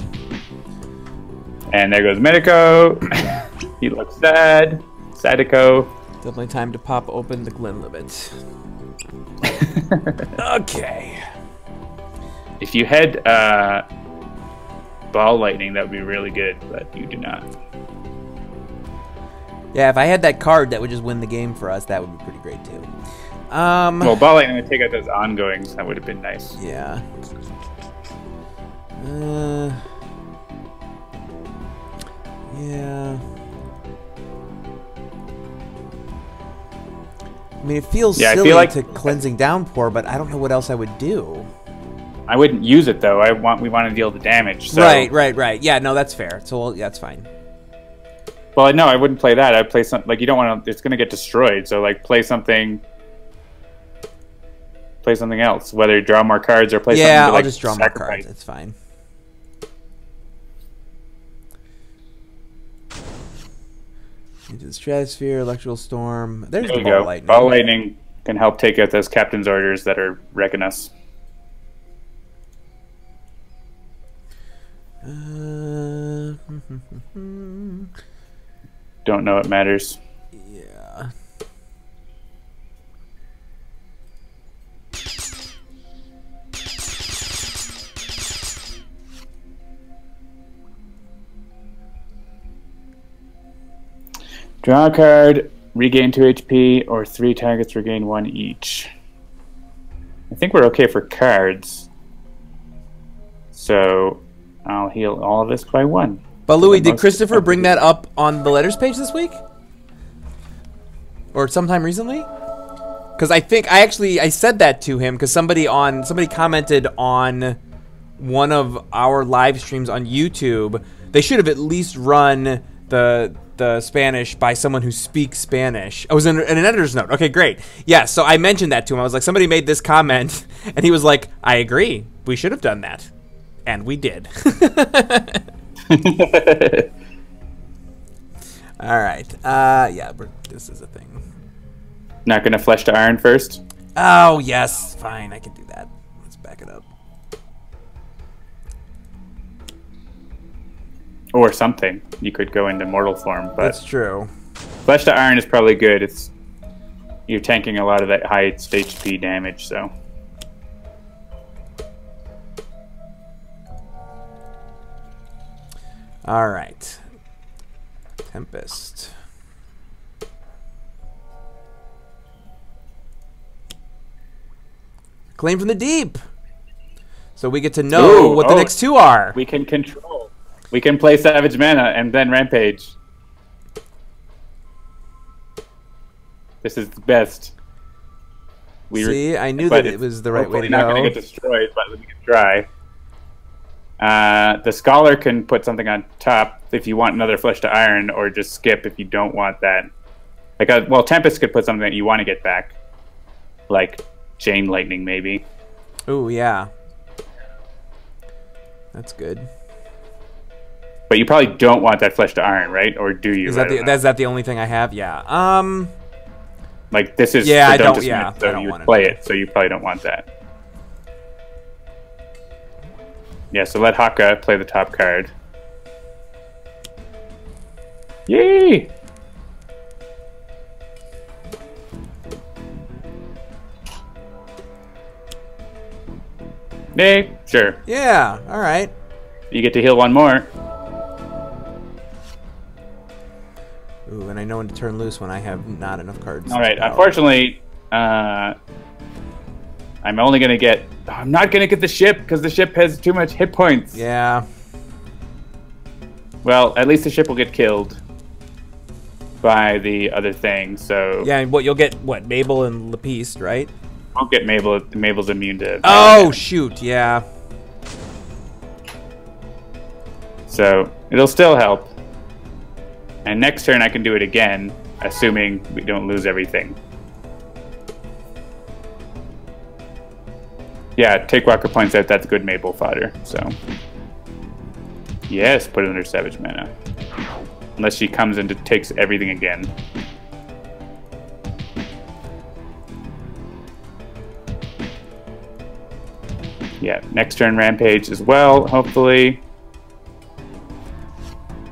And there goes Medico. He looks sad. Sadiko. Definitely time to pop open the Glenlivet. Okay. If you had Ball Lightning, that would be really good, but you do not. Yeah, if I had that card that would just win the game for us, that would be pretty great too. Well, Ball Lightning would take out those ongoings. That would have been nice. Yeah. Yeah. I mean, it feels silly to Cleansing Downpour, but I don't know what else I would do. I wouldn't use it though. We want to deal the damage. So. Right. Yeah, no, that's fair. So yeah, that's fine. Well, no, I wouldn't play that. I'd play something like you don't want to. It's going to get destroyed. So like play something else. Whether draw more cards or play something. Yeah, I'll like, just draw more cards. It's fine. Into the Stratosphere, Electrical Storm. There's the Ball Lightning. Ball Lightning can help take out those captain's orders that are wrecking us. Don't know it matters. Yeah. Draw a card, regain 2 HP, or 3 targets regain 1 each. I think we're okay for cards. So I'll heal all of this by 1. But Louis, did Christopher bring that up on the letters page this week? Or sometime recently? Because I think I said that to him because somebody commented on one of our live streams on YouTube. They should have at least run the Spanish by someone who speaks Spanish. I was in an editor's note. Okay, great. Yeah, so I mentioned that to him. I was like, somebody made this comment, and he was like, I agree. We should have done that. And we did. All right. Yeah, this is a thing. Not going to flesh to iron first? Oh, yes. Fine, I can do that. Let's back it up. Or something. You could go into mortal form, but that's true. Flesh to iron is probably good. You're tanking a lot of that high HP damage, so. All right. Tempest. Claim from the deep. So we get to know what the next 2 are. We can control. We can play Savage Mana and then Rampage. This is the best. See, I knew that it was the right way to go. Not going to get destroyed, but let me get dry. The Scholar can put something on top if you want another Flesh to Iron, or just skip if you don't want that. Like, well, Tempest could put something that you want to get back, like Chain Lightning, maybe. Oh yeah, that's good. But you probably don't want that Flesh to Iron, right? Or do you? Is that the only thing I have? Yeah. Like this is I don't you would play it, so you probably don't want that. Yeah, so let Haka play the top card. Yay! Hey, sure. Yeah, all right. You get to heal 1 more. Ooh, and I know when to turn loose when I have not enough cards. All right, unfortunately, I'm only gonna get. I'm not gonna get the ship because the ship has too much hit points. Yeah. Well, at least the ship will get killed by the other thing. So yeah, and you'll get Mabel and Lepiste, right? Won't get Mabel. Mabel's immune to. Oh shoot! Yeah. So it'll still help. And next turn I can do it again, assuming we don't lose everything. Yeah, take Walker points out. That's good Mabel fodder. So yes, put it under Savage Mana. Unless she comes and takes everything again. Yeah, next turn Rampage as well, hopefully.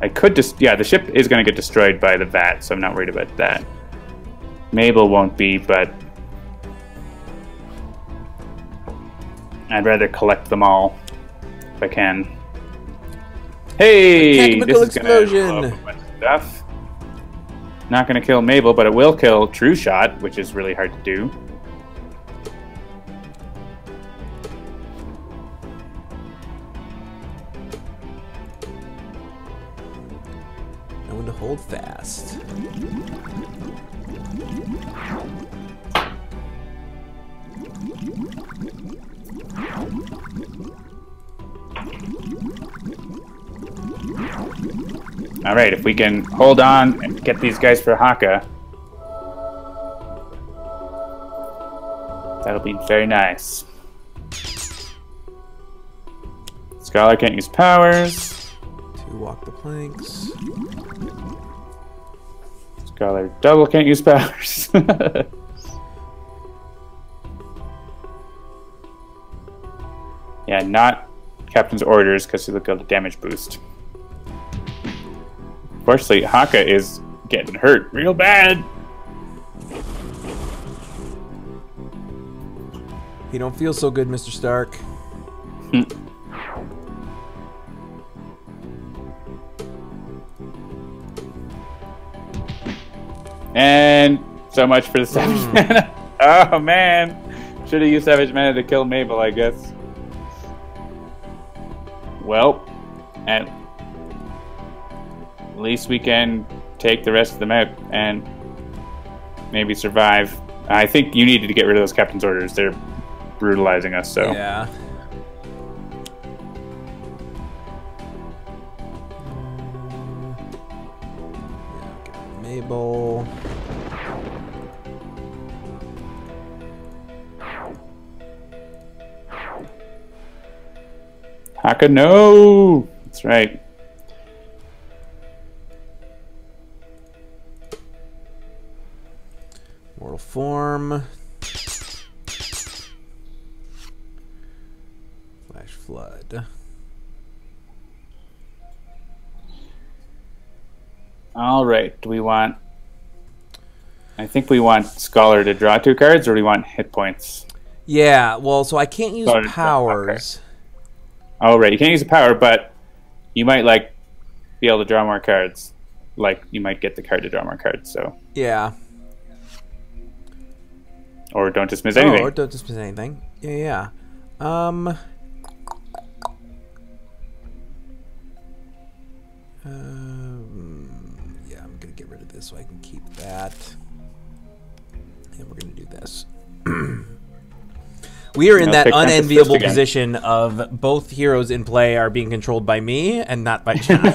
I could just... yeah, the ship is going to get destroyed by the Vat, so I'm not worried about that. Mabel won't be, but... I'd rather collect them all, if I can. Hey! Technical this is going to blow up a bunch of stuff. Not going to kill Mabel, but it will kill True Shot, which is really hard to do. Know when to hold fast. Alright, if we can hold on and get these guys for Haka, that'll be very nice. Scholar can't use powers. 2 walk the planks. Scholar double can't use powers. Yeah, not Captain's orders because he'll get a damage boost. Unfortunately, Haka is getting hurt real bad. You don't feel so good, Mr. Stark. And so much for the Savage Mana. Oh man, should have used Savage Mana to kill Mabel, I guess. Well, at least we can take the rest of them out and maybe survive. I think you needed to get rid of those Captain's orders. They're brutalizing us, so. Yeah. Mabel. Haka, no! That's right. Mortal Form. Flash Flood. Alright, do we want... I think we want Scholar to draw 2 cards, or do we want hit points? Yeah, well, so I can't use powers. Oh, right, you can't use a power, but you might, like, be able to draw more cards. Like, you might get the card to draw more cards, so... Yeah. Or don't dismiss anything. Oh, or don't dismiss anything. Yeah, yeah. Yeah, I'm gonna get rid of this so I can keep that. And we're gonna do this. We are in that unenviable position of both heroes in play are being controlled by me and not by John.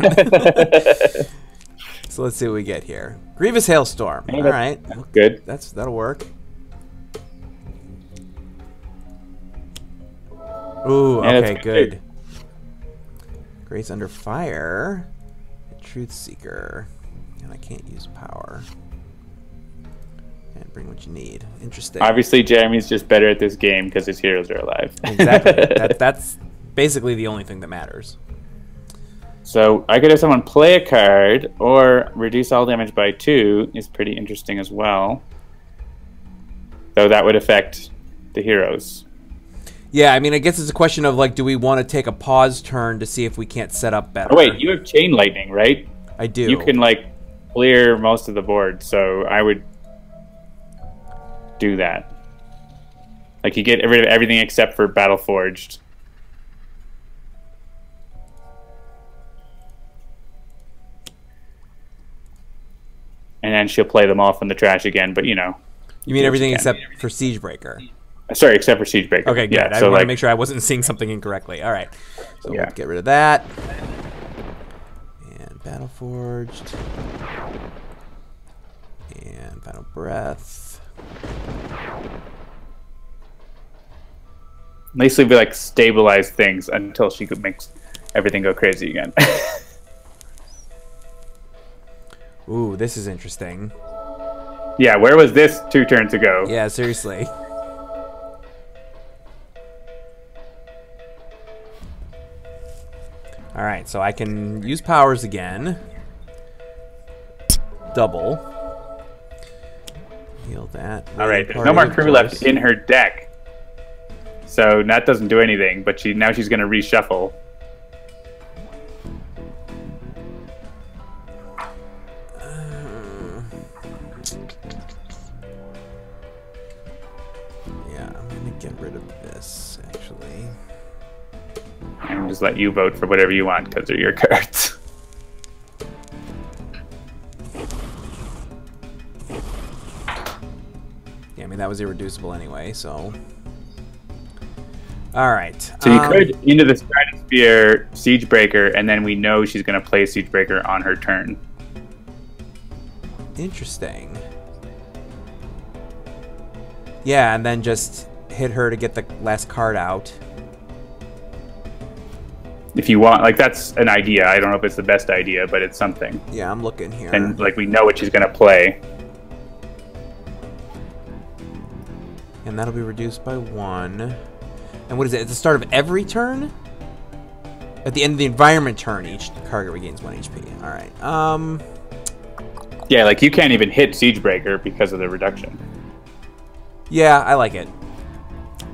So let's see what we get here. Grievous Hailstorm. All right. Good. That'll work. Ooh, okay, good. Grace Under Fire. Truth Seeker. And I can't use power. And bring what you need. Interesting. Obviously, Jeremy's just better at this game because his heroes are alive. Exactly. That's basically the only thing that matters. So I could have someone play a card or reduce all damage by 2 is pretty interesting as well. Though that would affect the heroes. Yeah, I mean, I guess it's a question of, like, do we want to take a pause turn to see if we can't set up better? Oh, wait, you have Chain Lightning, right? I do. You can, like, clear most of the board, so I would do that. Like you get rid of everything except for Battle Forged. And then she'll play them off in the trash again, but you know. You mean everything except for Siegebreaker? Sorry, except for Siegebreaker. Okay, good. Yeah, I so want to make sure I wasn't seeing something incorrectly. All right. So yeah. we'll get rid of that. And Battle Forged. And Final Breath. At least we like stabilize things until she could make everything go crazy again. Ooh, this is interesting. Yeah, where was this 2 turns ago? Yeah, seriously. Alright, so I can use powers again. Double. Heal that. Alright, there's no more crew left in her deck. So that doesn't do anything, but now she's going to reshuffle. Yeah, I'm going to get rid of this, actually. And just let you vote for whatever you want because they're your cards. Yeah, I mean, that was irreducible anyway, so... Alright. So you could into the Stratosphere Siegebreaker, and then we know she's going to play Siegebreaker on her turn. Interesting. Yeah, and then just hit her to get the last card out. If you want, like, that's an idea. I don't know if it's the best idea, but it's something. Yeah, I'm looking here. And, like, we know what she's going to play. And that'll be reduced by 1. And what is it? At the start of every turn? At the end of the environment turn, each target regains 1 HP. Alright. Yeah, like, you can't even hit Siegebreaker because of the reduction. Yeah, I like it.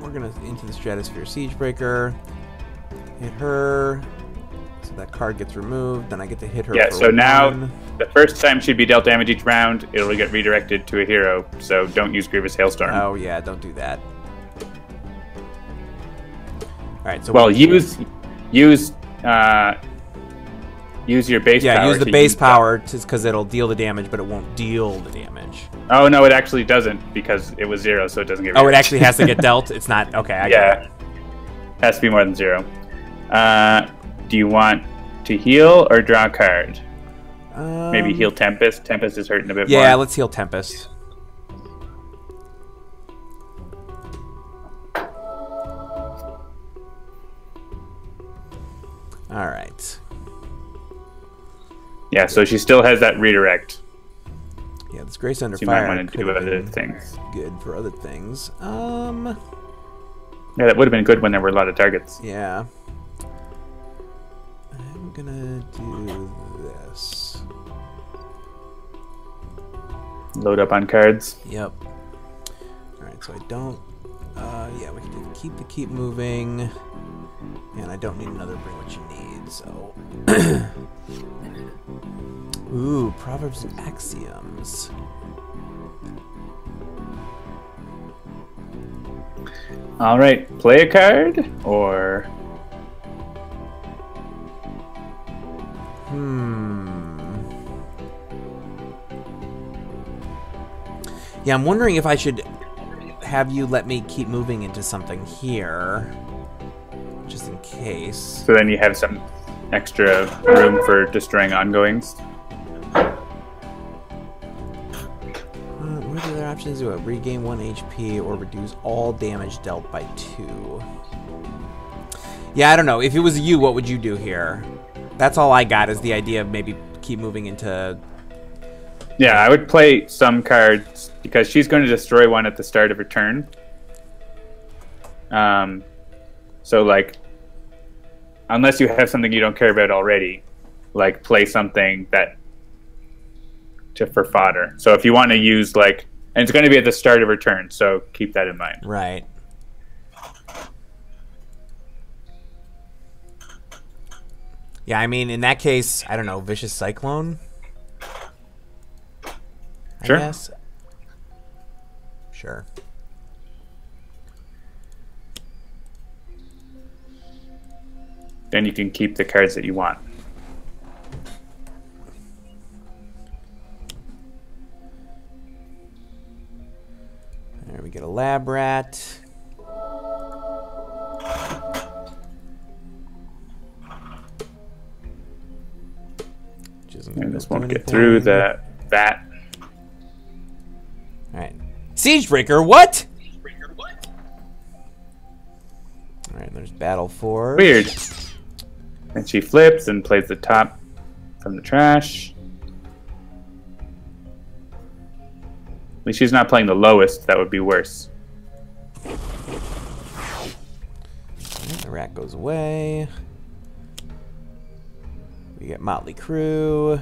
We're going to into the Stratosphere Siegebreaker. Hit her. So that card gets removed. Then I get to hit her. Yeah, for so now 1. the first time she'd be dealt damage each round, it'll get redirected to a hero. So don't use Grievous Hailstorm. Oh, yeah, don't do that. Alright, so... Well, use your base power. Yeah, use the base power because it'll deal the damage, but it won't deal the damage. Oh, no, it actually doesn't because it was 0, so it doesn't get Oh, it actually has to get dealt? It's not... Okay, I get it. Has to be more than 0. Do you want to heal or draw a card? Maybe heal Tempest. Tempest is hurting a bit more. Yeah, let's heal Tempest. Alright. Yeah, so she still has that redirect. Yeah, this Grace Under So you Fire might want to do other things. good for other things. Yeah, that would have been good when there were a lot of targets. Yeah. I'm gonna do this. Load up on cards. Yep. Alright, so I don't... yeah, we can do keep moving. And I don't need another bring what you need, so... Ooh, Proverbs and Axioms. Alright, play a card, or... Yeah, I'm wondering if I should have you let me keep moving into something here. Just in case. So then you have some extra room for destroying ongoings. What are the other options? Do it. Regain 1 HP or reduce all damage dealt by 2. Yeah, I don't know. If it was you, what would you do here? That's all I got is the idea of maybe keep moving into... Yeah, I would play some cards because she's going to destroy one at the start of her turn. So, like, unless you have something you don't care about already, like, play something that for fodder. So if you want to use, like, and it's going to be at the start of her turn, so keep that in mind. Right. Yeah, I mean, in that case, I don't know, Vicious Cyclone? Sure. I guess. Sure. then you can keep the cards that you want. There we get a lab rat. And this won't get through that. Alright. Siegebreaker, what? Alright, there's Battle Forge. Weird. And she flips and plays the top from the trash. At least she's not playing the lowest. That would be worse. The rat goes away. We get Motley Crew.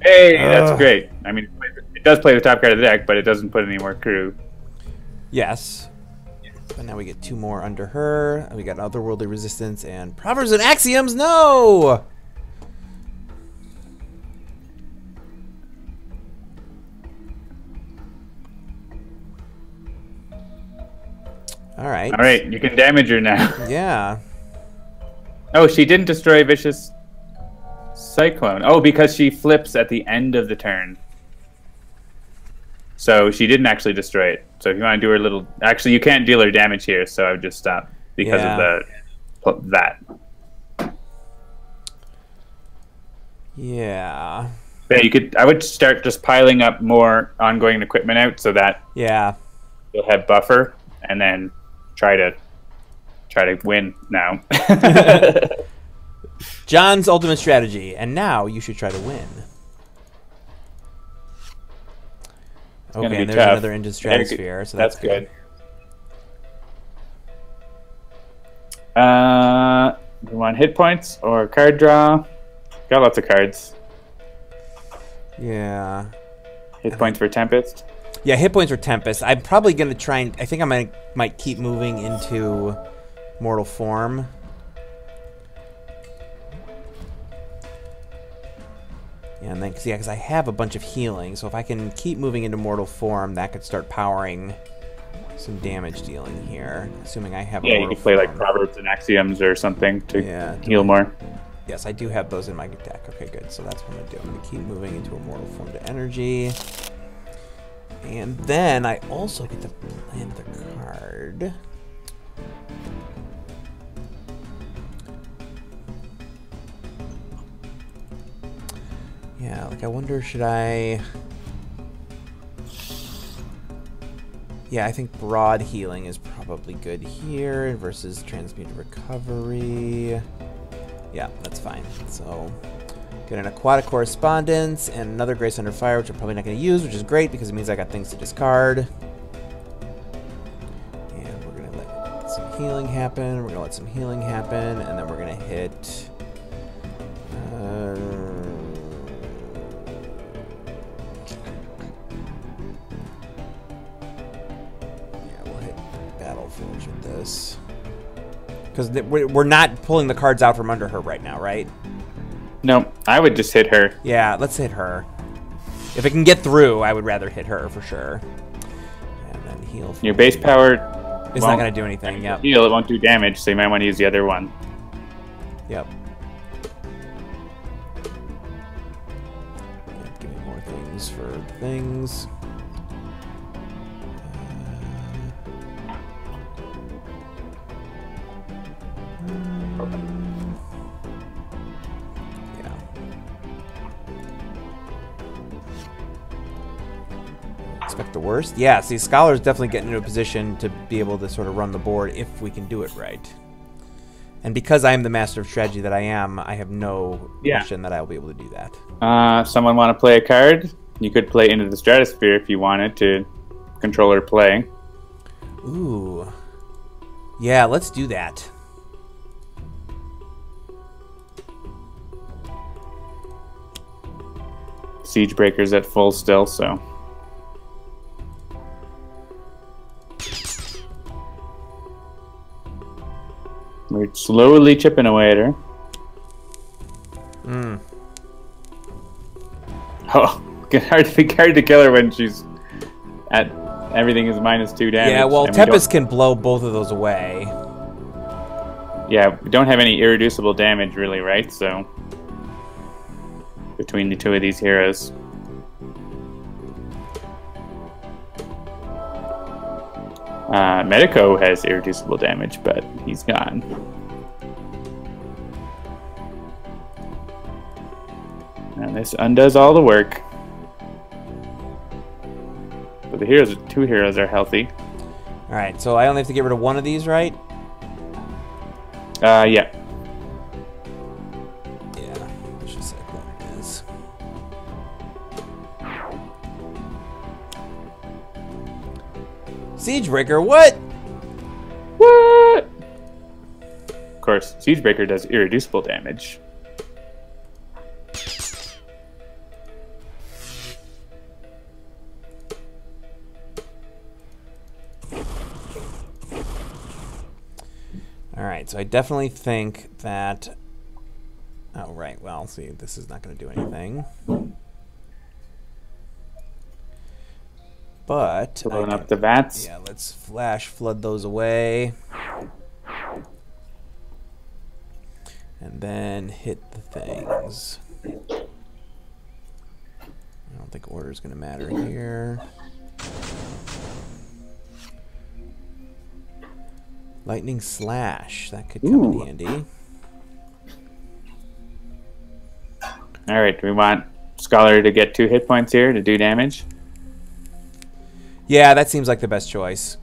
Hey, that's great. I mean, it does play the top card of the deck, but it doesn't put any more crew. Yes. But now we get 2 more under her. We got Otherworldly Resistance and Proverbs and Axioms. No! Alright. Alright, you can damage her now. Yeah. Oh, she didn't destroy Vicious Cyclone. Oh, because she flips at the end of the turn. So she didn't actually destroy it. So if you want to do her little... Actually, you can't deal her damage here, so I would just stop because of that. Yeah. Yeah, you could. I would start just piling up more ongoing equipment out so that you'll have buffer, and then try to win now. John's ultimate strategy, and now you should try to win. Okay, and there's another into Stratosphere, so that's good. You want hit points or card draw? Got lots of cards. Yeah. Hit points for Tempest. Yeah, hit points for Tempest. I'm probably gonna try and I think I might keep moving into Mortal Form. Yeah, and then because I have a bunch of healing, so if I can keep moving into Mortal Form, that could start powering some damage dealing here. Assuming I have. Yeah, you could play like Proverbs and Axioms or something to heal more. Yes, I do have those in my deck. Okay, good. So that's what I'm gonna do. I'm gonna keep moving into a Mortal Form to energy, and then I also get to land the card. Yeah, like I wonder, should I... Yeah, I think Broad Healing is probably good here versus Transmute Recovery. Yeah, that's fine. So, get an Aquatic Correspondence and another Grace Under Fire, which I'm probably not going to use, which is great because it means I got things to discard. And we're going to let some healing happen. We're going to let some healing happen, and then we're going to hit... with this, because we're not pulling the cards out from under her right now, right? No, I would just hit her. Yeah, let's hit her. If it can get through, I would rather hit her for sure. And then heal. Your base power is not going to do anything. Yep. Heal, it won't do damage, so you might want to use the other one. Yep. Give me more things for things. Expect the worst. Yeah, see, Scholar's definitely getting into a position to be able to sort of run the board if we can do it right. And because I am the master of strategy that I am, I have no question that I will be able to do that. Someone want to play a card? You could play Into the Stratosphere if you wanted to control her play. Ooh. Yeah, let's do that. Siegebreaker's at full still, so... We're slowly chipping away at her. Oh, hard to kill her when she's at everything is -2 damage. Yeah, well, Tempest can blow both of those away. Yeah, we don't have any irreducible damage, really, right? So, between the two of these heroes. Medico has irreducible damage, but he's gone. And this undoes all the work. But the heroes, two heroes are healthy. Alright, so I only have to get rid of one of these, right? Yeah. Yeah, let's just say what it is. Siegebreaker, what? What? Of course, Siegebreaker does irreducible damage. Alright, so I definitely think that... Oh, right, well, see, this is not going to do anything. But... Blowing up the vats. Yeah, let's flash flood those away. And then hit the things. I don't think order's going to matter here. Lightning Slash. That could come in handy. Alright, do we want Scholar to get 2 hit points here to do damage? Yeah, that seems like the best choice.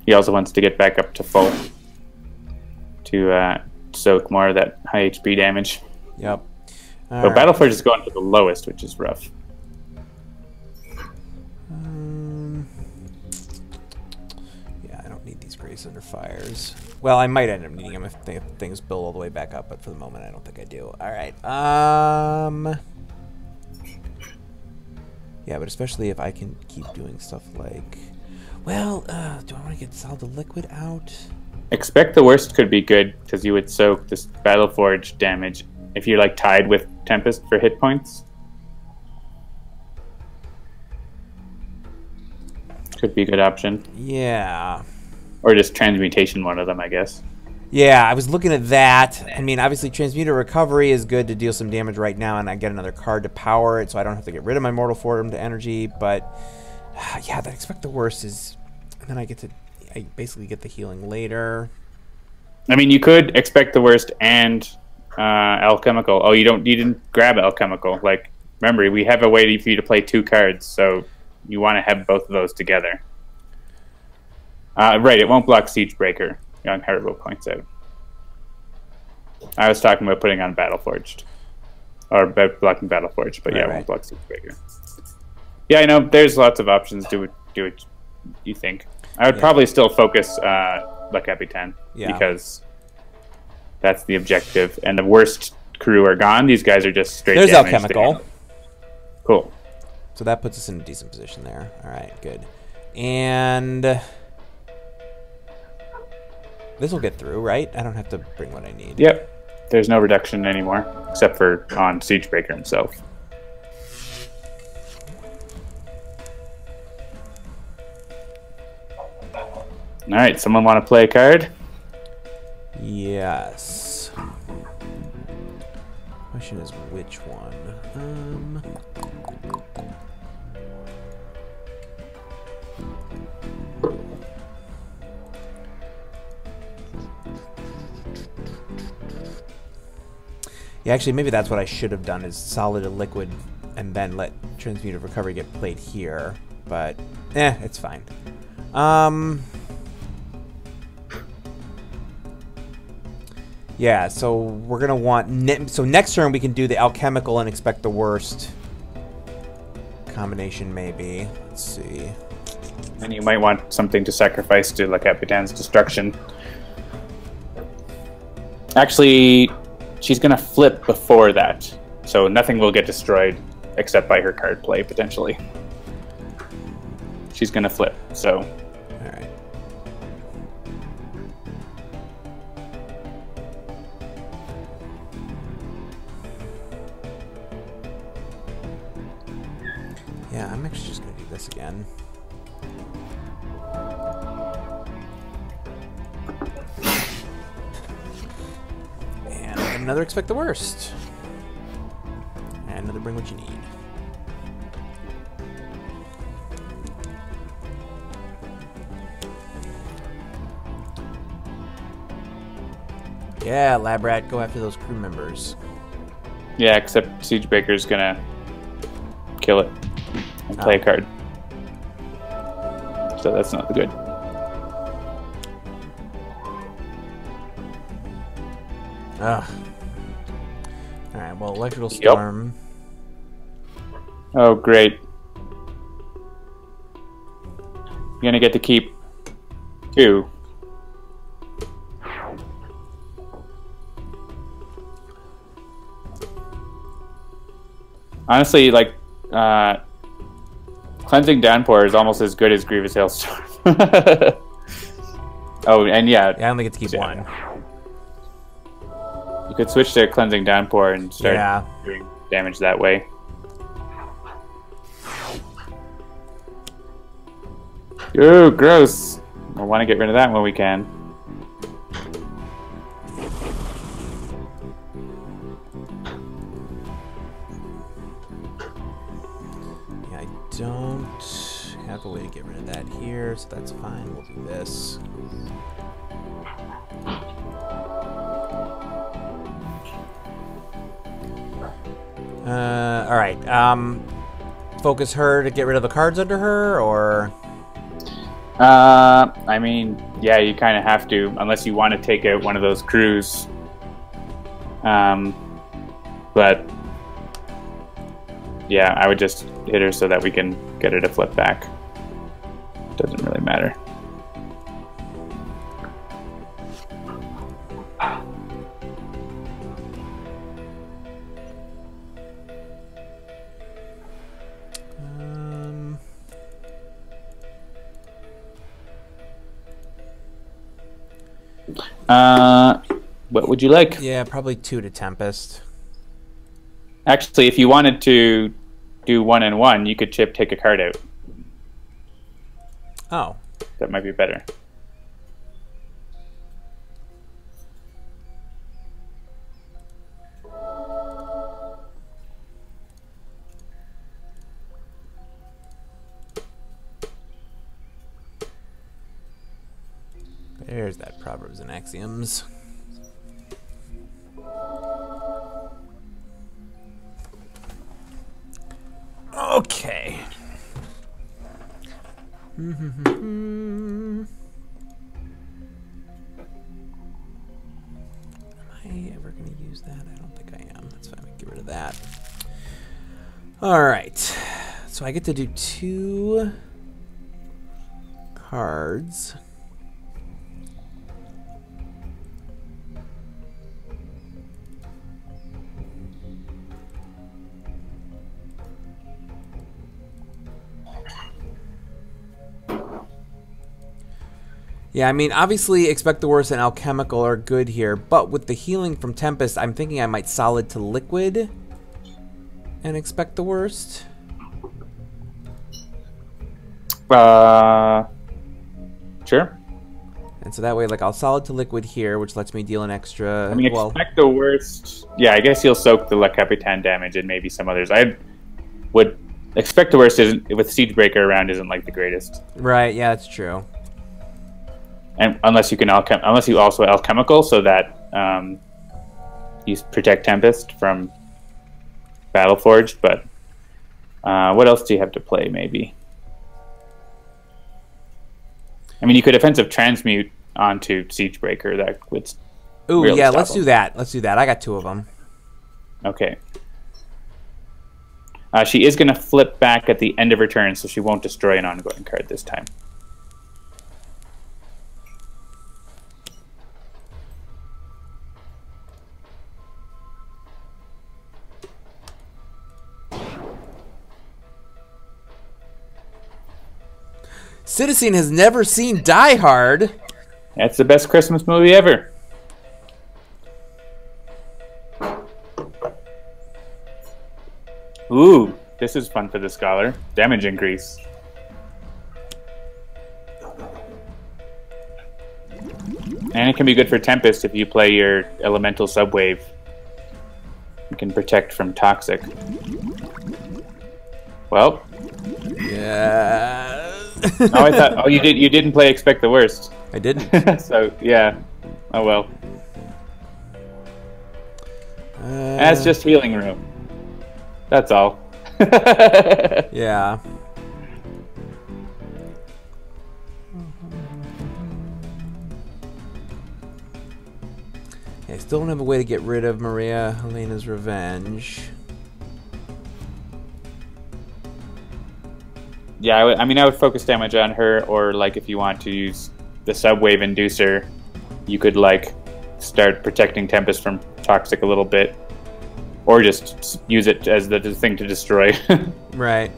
He also wants to get back up to full to soak more of that high HP damage. Yep. So Battleforge is going for the lowest, which is rough. Yeah, I don't need these Grace Under Fires. Well, I might end up needing them if things build all the way back up, but for the moment I don't think I do. Alright, yeah, but especially if I can keep doing stuff like... Well, do I want to get Solid Liquid out? Expect the Worst could be good, because you would soak this Battleforge damage if you're like tied with Tempest for hit points. Could be a good option. Yeah. Or just Transmutation one of them, I guess. Yeah, I was looking at that. I mean, obviously Transmuter Recovery is good to deal some damage right now, and I get another card to power it, so I don't have to get rid of my Mortal Form to energy, but... yeah, that Expect the Worst is... And then I basically get the healing later. I mean, you could Expect the Worst and Alchemical. Oh, you didn't grab Alchemical. Like, remember, we have a way for you to play 2 cards, so you want to have both of those together. Right, it won't block Siegebreaker. Young Haribo points out. I was talking about putting on Battleforged. Or blocking Battleforged, but yeah, it won't block Siegebreaker. Yeah, I know, there's lots of options. Do what you think. I would probably still focus La Capitan, because that's the objective. And the worst crew are gone. These guys are just straight There's damage. Alchemical. Cool. So that puts us in a decent position there. Alright, good. And... this will get through, right? I don't have to bring what I need. Yep. There's no reduction anymore, except for on Siegebreaker himself. Alright, someone want to play a card? Yes. Question is which one? Yeah, actually, maybe that's what I should have done, is Solid and Liquid, and then let Transmutive Recovery get played here. But, it's fine. Yeah, so we're going to want... So next turn we can do the Alchemical and Expect the Worst combination, maybe. Let's see. And you might want something to sacrifice to La Capitan's destruction. Actually, she's going to flip before that. So nothing will get destroyed except by her card play, potentially. She's going to flip, so... Alright. Yeah, I'm actually just going to do this again. another expect the worst. And another bring what you need. Yeah, Lab Rat, go after those crew members. Yeah, except Siegebreaker's gonna kill it and play a card. So that's not good. Ugh. Alright, well, Electrical Storm. Oh, great. You're gonna get to keep 2. Honestly, like, Cleansing Downpour is almost as good as Grievous Hailstorm. Oh, and yeah. Yeah, I only get to keep 1. You could switch to Cleansing Downpour and start doing damage that way. Ooh, gross. I want to get rid of that when we can. Yeah, I don't have a way to get rid of that here, so that's fine. We'll do this. Alright, focus her to get rid of the cards under her, or... I mean, yeah, you kind of have to, unless you want to take out one of those crews. But, yeah, I would just hit her so that we can get her to flip back. Doesn't really matter. What would you like? Yeah, probably 2 to Tempest. Actually, if you wanted to do 1 and 1, you could take a card out. Oh. That might be better. There's that Proverbs and Axioms. Okay. Am I ever going to use that? I don't think I am. That's fine. We can get rid of that. All right. So I get to do 2 cards. Yeah, I mean, obviously, Expect the Worst and Alchemical are good here, but with the healing from Tempest, I'm thinking I might Solid to Liquid and Expect the Worst. Sure. And so that way, like, I'll Solid to Liquid here, which lets me deal an extra... I mean, Expect the Worst... Yeah, I guess you'll soak the Capitan damage and maybe some others. I would... Expect the Worst isn't... With Siegebreaker around isn't, like, the greatest. Right, yeah, that's true. And unless you can unless you also alchemical, so that you protect Tempest from Battleforged. But what else do you have to play? Maybe. I mean, you could offensive transmute onto Siegebreaker. That would. Ooh, yeah, let's do that. Let's do that. I got 2 of them. Okay. She is going to flip back at the end of her turn, so she won't destroy an ongoing card this time. Citizen has never seen Die Hard. That's the best Christmas movie ever. Ooh, this is fun for the Scholar. Damage increase. And it can be good for Tempest if you play your Elemental Subwave You can protect from toxic. Well. Yeah. Oh, I thought. Oh, you did. You didn't play Expect the Worst. I didn't. So yeah. Oh well. That's just healing room. That's all. Yeah. I still don't have a way to get rid of Maria Helena's Revenge. Yeah, I mean, I would focus damage on her, or like if you want to use the subwave inducer, you could like start protecting Tempest from toxic a little bit, or just use it as the thing to destroy. Right.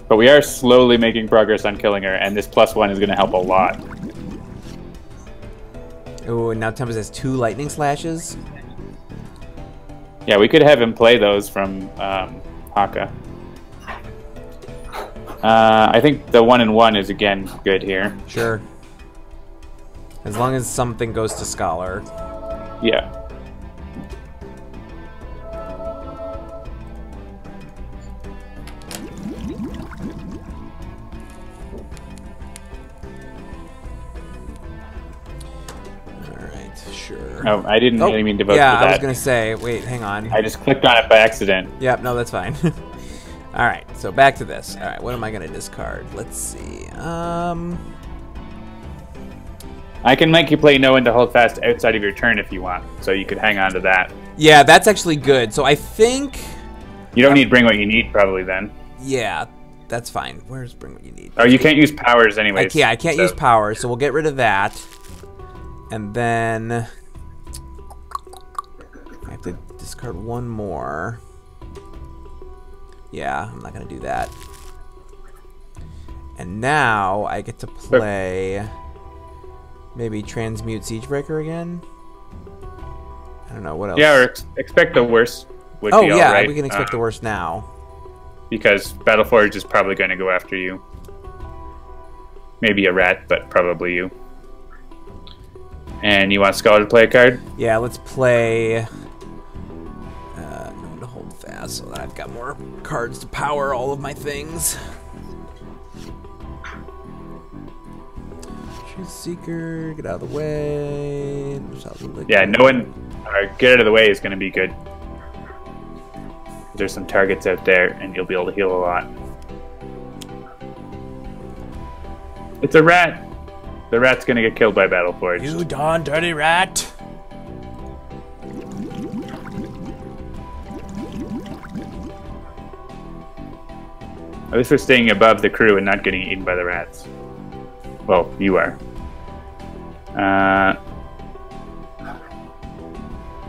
But we are slowly making progress on killing her, and this +1 is going to help a lot. Oh, and now Tempest has 2 lightning slashes. Yeah, we could have him play those from Haka. I think the 1-in-1 is again good here. Sure. As long as something goes to Scholar. Yeah. Sure. Oh, I didn't really mean to vote for that. Yeah, I was gonna say. Wait, hang on. I just clicked on it by accident. Yep. No, that's fine. All right. So back to this. All right. What am I gonna discard? Let's see. I can make you play No One to Hold Fast outside of your turn if you want, so you could hang on to that. Yeah, that's actually good. So I think you don't need Bring What You Need probably then. Yeah, that's fine. Where's Bring What You Need? Oh, you can't use powers anyways. I can't use powers, so we'll get rid of that. And then I have to discard one more. Yeah, I'm not gonna do that. And now I get to play maybe Transmute Siegebreaker again. I don't know what else. Yeah, or expect the worst would be all yeah, right. We can expect the worst now. Because Battleforge is probably going to go after you. Maybe a rat, but probably you. And you want Scholar to play a card? Yeah, let's play No One to Hold Fast so that I've got more cards to power all of my things. Choose Seeker, get out of the way. Yeah, no one... get out of the way is going to be good. There's some targets out there, and you'll be able to heal a lot. It's a rat! The rat's going to get killed by Battleforge. You darn dirty rat! At least we're staying above the crew and not getting eaten by the rats. Well, you are.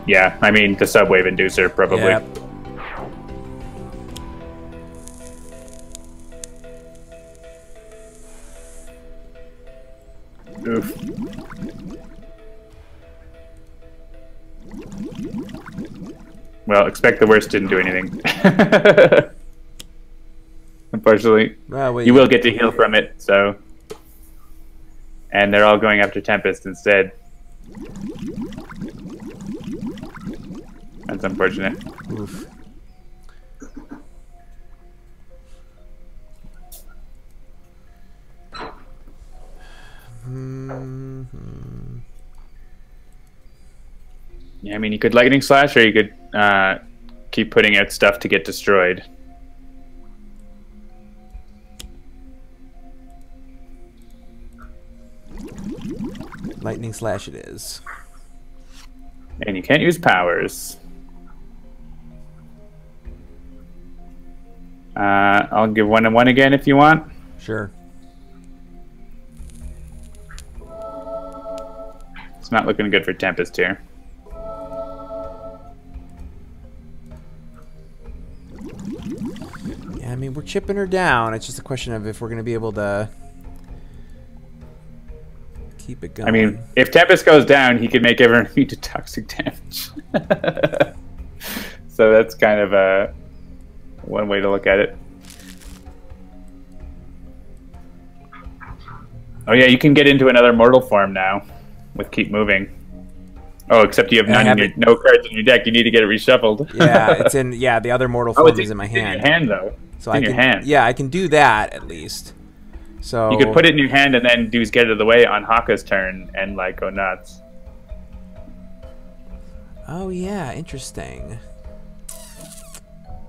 Yeah, I mean, the subwave inducer, probably. Yep. Oof. Well, expect the worst didn't do anything. Unfortunately. Well, you will get to heal from it, so... And they're all going after Tempest instead. That's unfortunate. Oof. Yeah, I mean, you could Lightning Slash, or you could keep putting out stuff to get destroyed. Lightning Slash it is. And you can't use powers. I'll give 1-1 again if you want. Sure. It's not looking good for Tempest here. Yeah, I mean, we're chipping her down. It's just a question of if we're going to be able to keep it going. I mean, if Tempest goes down, he could make everyone immune to toxic damage. So that's kind of one way to look at it. Oh yeah, you can get into another mortal form now with keep moving. Oh, except you have no cards in your deck. You need to get it reshuffled. Yeah, it's in. Yeah, the other mortal form is in my hand. In your hand, though. So in your hand. Yeah, I can do that at least. So you could put it in your hand and then do get it out of the way on Haka's turn and like go nuts. Oh yeah, interesting.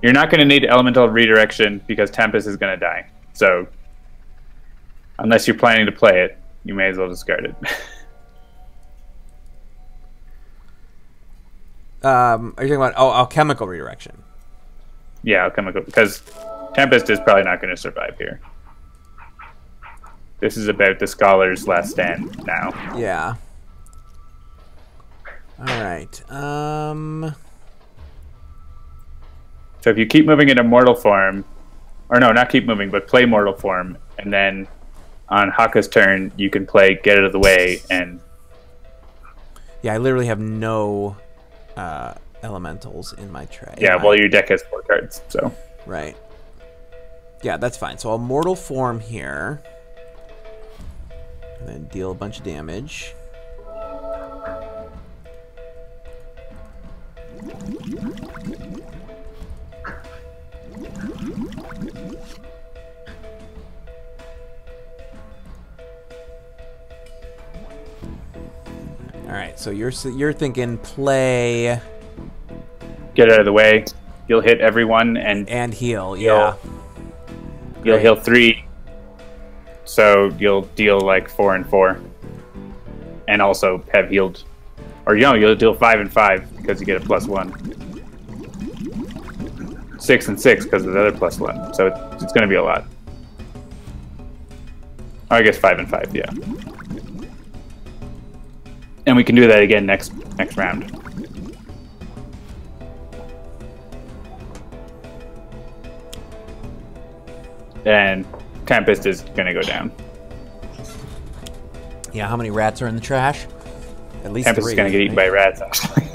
You're not going to need elemental redirection because Tempest is going to die. So unless you're planning to play it, you may as well discard it. Are you talking about alchemical redirection? Yeah, alchemical, because Tempest is probably not going to survive here. This is about the Scholar's last stand now. Yeah. All right. So if you keep moving into mortal form, or no, not keep moving, but play mortal form, and then on Haka's turn you can play get it out of the way and. Yeah, I literally have no elementals in my tray. Yeah, well, your deck has 4 cards, so. Right. Yeah, that's fine. So I'll mortal form here. And then deal a bunch of damage. All right, so you're thinking play. Get out of the way. You'll hit everyone and heal. Yeah. You'll heal 3. So you'll deal like 4 and 4, and also have healed, or you'll deal 5 and 5 because you get a +1. 6 and 6 because of the other +1. So it's going to be a lot. Oh, I guess 5 and 5. Yeah. And we can do that again next round. And Tempest is going to go down. Yeah, how many rats are in the trash? At least Tempest 3. is going to get eaten by rats, actually.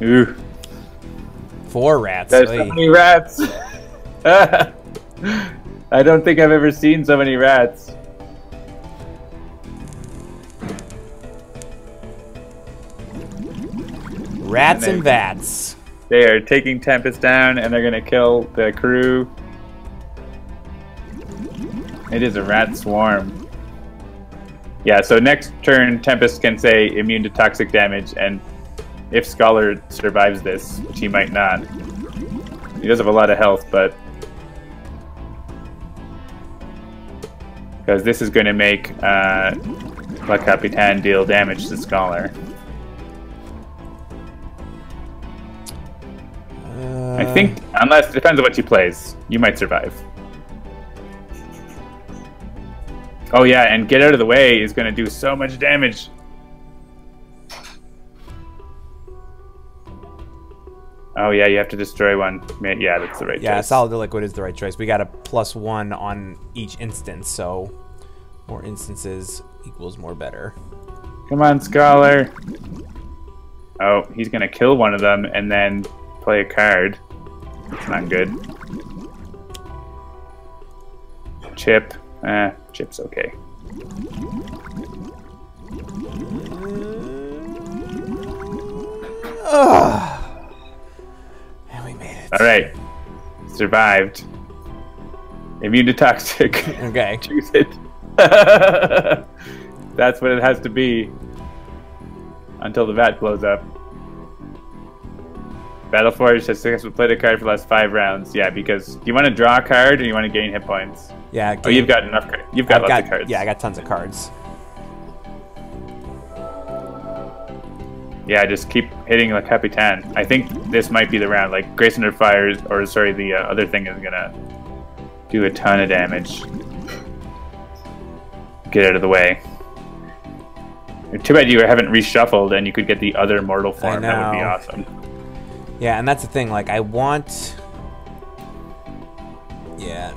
Ooh. 4 rats. There's so many rats. I don't think I've ever seen so many rats. Rats and vats. They are taking Tempest down, and they're going to kill the crew. It is a rat swarm. Yeah, so next turn, Tempest can say immune to toxic damage, and if Scholar survives this, which he might not, he does have a lot of health, but because this is going to make La Capitan deal damage to Scholar. I think, unless, depends on what she plays, you might survive. Oh yeah, and get out of the way is going to do so much damage. Oh yeah, you have to destroy one. Yeah, that's the right choice. Yeah, Solid Liquid is the right choice. We got a +1 on each instance, so more instances equals more better. Come on, Scholar. Oh, he's going to kill one of them and then play a card. It's not good. Chip. Chip's okay. And we made it. Alright. Survived. Immune to toxic. Okay. Choose it. That's what it has to be. Until the vat blows up. Battleforge has successfully played a card for the last 5 rounds. Yeah, because do you want to draw a card or you want to gain hit points? Yeah. Oh, you've got enough. You've got lots of cards. Yeah, I got tons of cards. Yeah, just keep hitting like Capitan. I think this might be the round. Like Grace Under Fire, or sorry, the other thing is gonna do a ton of damage. Get out of the way. Too bad you haven't reshuffled, and you could get the other mortal form. That would be awesome. Yeah, and that's the thing. Like, I want. Yeah,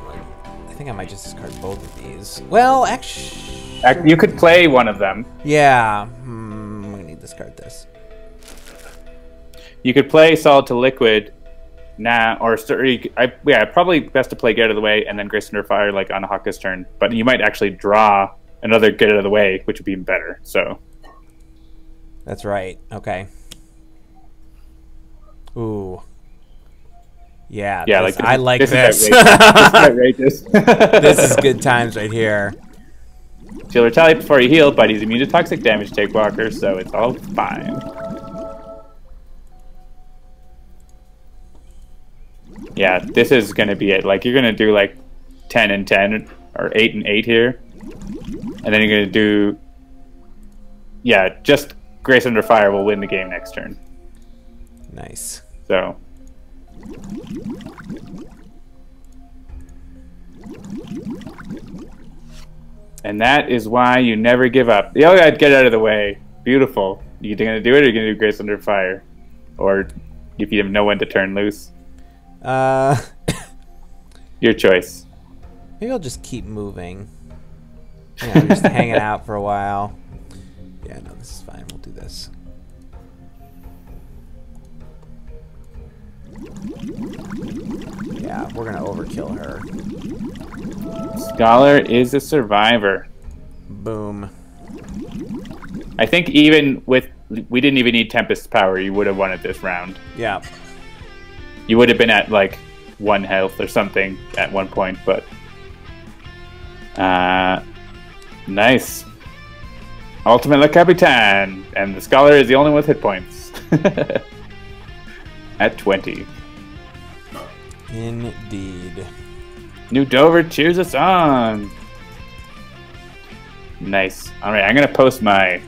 I think I might just discard both of these. Well, actually, you could play one of them. Yeah, I'm gonna need to discard this. You could play Solid to Liquid, or yeah, probably best to play Get Out of the Way and then Grace Under Fire like on Haka's turn. But you might actually draw another get out of the way, which would be even better. So that's right. Okay. Ooh. Yeah. Yeah, this, I like this. This is outrageous. This is good times right here. She'll retaliate before you heal, but he's immune to toxic damage, Take Walker, so it's all fine. Yeah, this is going to be it. Like, you're going to do, like, 10 and 10, or 8 and 8 here. And then you're going to do... Yeah, just Grace Under Fire will win the game next turn. Nice. So... And that is why you never give up. The other guy, get out of the way. Beautiful. You going to do it, or you going to do Grace Under Fire? Or if you know when to turn loose? Your choice. Maybe I'll just keep moving. Yeah, I'm just hanging out for a while. Yeah, no, this is fine. We'll do this. Yeah, we're gonna overkill her. Scholar is a survivor. Boom. I think even with... We didn't even need Tempest power. You would have won it this round. Yeah. You would have been at, like, 1 health or something at one point, but... Nice. Ultimate Le Capitan. And the Scholar is the only one with hit points. At 20. Indeed. New Dover cheers us on. Nice. Alright, I'm going to post my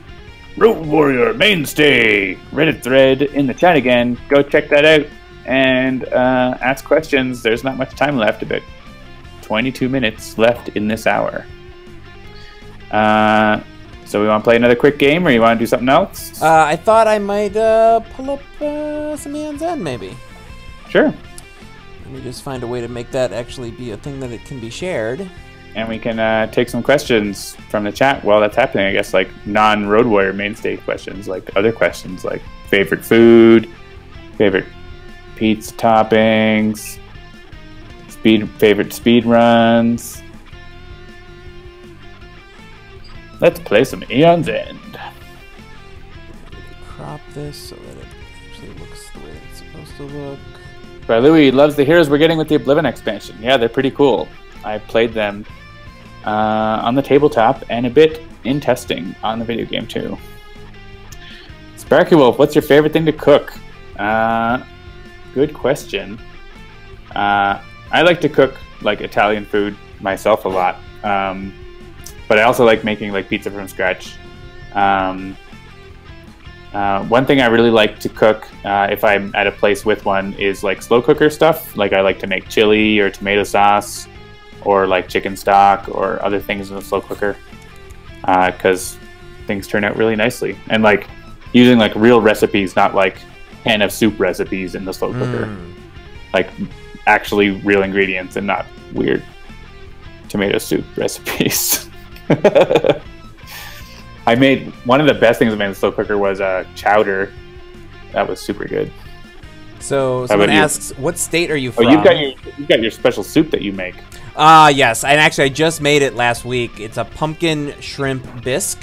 Road Warrior Mainstay Reddit thread in the chat again. Go check that out and ask questions. There's not much time left. About 22 minutes left in this hour. So we want to play another quick game, or you want to do something else? I thought I might pull up some Aeon's End, maybe. Sure. Let me just find a way to make that actually be a thing that it can be shared. And we can take some questions from the chat while that's happening. I guess like non-Road Warrior Mainstay questions, like other questions like favorite food, favorite pizza toppings, favorite speed runs. Let's play some Aeon's End. Crop this so that it actually looks the way it's supposed to look. By Louis loves the heroes we're getting with the Oblivion expansion. Yeah, they're pretty cool. I played them on the tabletop and a bit in testing on the video game too. Sparky Wolf, what's your favorite thing to cook? Good question. I like to cook like Italian food myself a lot. But I also like making like pizza from scratch. One thing I really like to cook if I'm at a place with one is like slow cooker stuff. Like I like to make chili or tomato sauce or like chicken stock or other things in the slow cooker because things turn out really nicely. And like using like real recipes, not like can of soup recipes in the slow cooker. Like actually real ingredients and not weird tomato soup recipes. I made one of the best things I made in the slow cooker was chowder. That was super good. So someone asks, what state are you from? Oh, you've got your special soup that you make. Yes, and actually I just made it last week. It's a pumpkin shrimp bisque,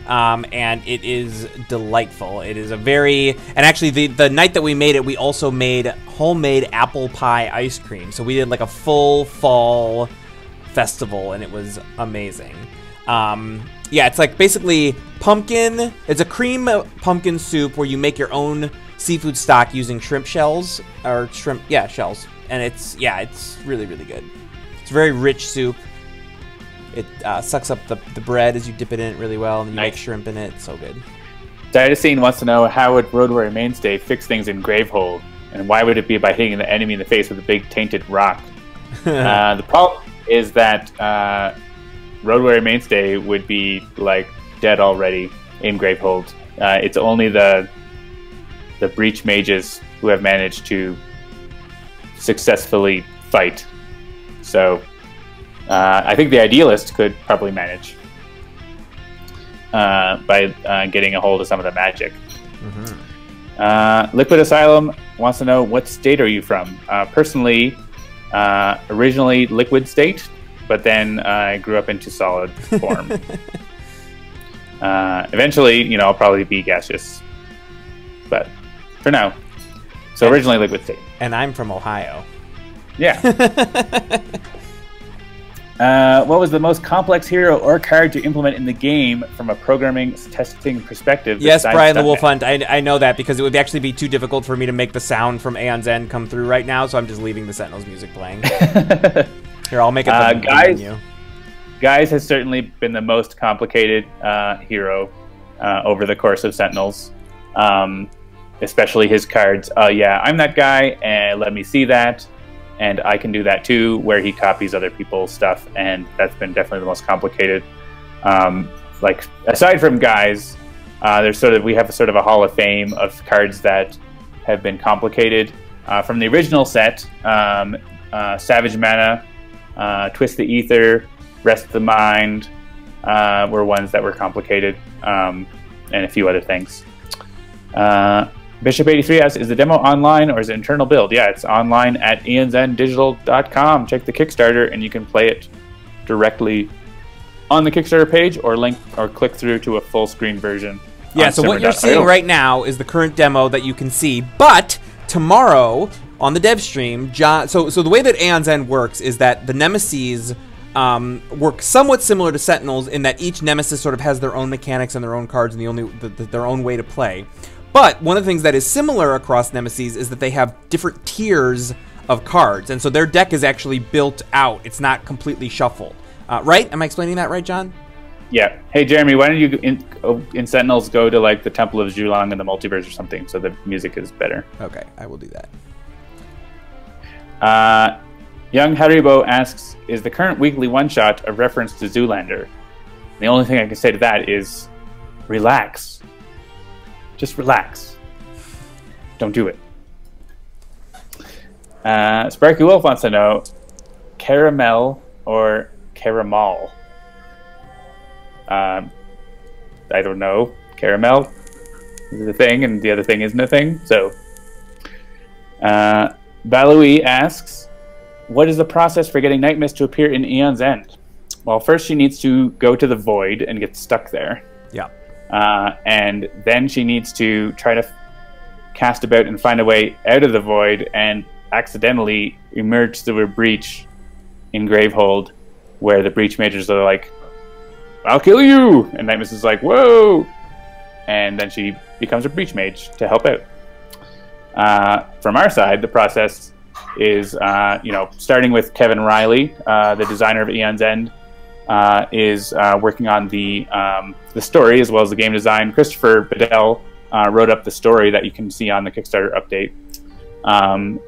and it is delightful. It is a very, and actually the night that we made it, we also made homemade apple pie ice cream. So we did like a full fall festival, and it was amazing. Yeah, it's like basically pumpkin. It's a cream pumpkin soup where you make your own seafood stock using shrimp shells or shrimp, shells, and it's really really good. It's a very rich soup. It sucks up the bread as you dip it in it really well, and you make shrimp in it. It's so good. Dynascene wants to know how would Road Warrior Mainstay fix things in Gravehold, and why would it be by hitting the enemy in the face with a big tainted rock? The problem is that Road Warrior Mainstay would be like dead already in Gravehold. It's only the Breach mages who have managed to successfully fight. So I think the Idealist could probably manage by getting a hold of some of the magic. Liquid Asylum wants to know, what state are you from? Personally, originally Liquid State, but then I grew up into solid form. Eventually, you know, I'll probably be gaseous, but for now. So originally liquid state. And I'm from Ohio. Yeah. What was the most complex hero or card to implement in the game from a programming testing perspective? Yes, Brian the Wolf Hunt. I know that because it would actually be too difficult for me to make the sound from Aeon's End come through right now, so I'm just leaving the Sentinels music playing. Here, I'll make it the menu. Guys has certainly been the most complicated hero over the course of Sentinels. Especially his cards. Yeah, I'm that guy, and let me see that. And I can do that too, where he copies other people's stuff, and that's been definitely the most complicated. Like aside from guys, we have sort of a hall of fame of cards that have been complicated. From the original set, Savage Mana, Twist the Ether, Rest the Mind were ones that were complicated, and a few other things. Bishop 83 asks, is the demo online or is it internal build? Yeah, it's online at eonsenddigital.com. Check the Kickstarter and you can play it directly on the Kickstarter page or click through to a full screen version. Yeah, so what you're seeing right now is the current demo that you can see, but tomorrow on the dev stream, John, so the way that Aeon's End works is that the Nemesis work somewhat similar to Sentinels in that each Nemesis sort of has their own mechanics and their own cards and their own way to play. But one of the things that is similar across Nemesis is that they have different tiers of cards, and so their deck is actually built out. It's not completely shuffled. Right? Am I explaining that right, John? Yeah. Hey, Jeremy, why don't you, in Sentinels, go to, like, the Temple of Zhulang in the Multiverse or something, so the music is better. Okay, I will do that. Young Haribo asks, is the current weekly one-shot a reference to Zoolander? The only thing I can say to that is, relax. Just relax. Don't do it. Sparky Wolf wants to know, caramel or caramel? I don't know. Caramel is a thing, and the other thing isn't a thing. So, Balui asks, what is the process for getting Night Mist to appear in Aeon's End? Well, first she needs to go to the Void and get stuck there. Yeah. And then she needs to try to cast about and find a way out of the Void and accidentally emerge through a breach in Gravehold, where the breach mages are like, I'll kill you! And Night Mist is like, whoa! And then she becomes a breach mage to help out. From our side, the process is, starting with Kevin Riley, the designer of Aeon's End, is working on the story as well as the game design. Christopher Bedell wrote up the story that you can see on the Kickstarter update,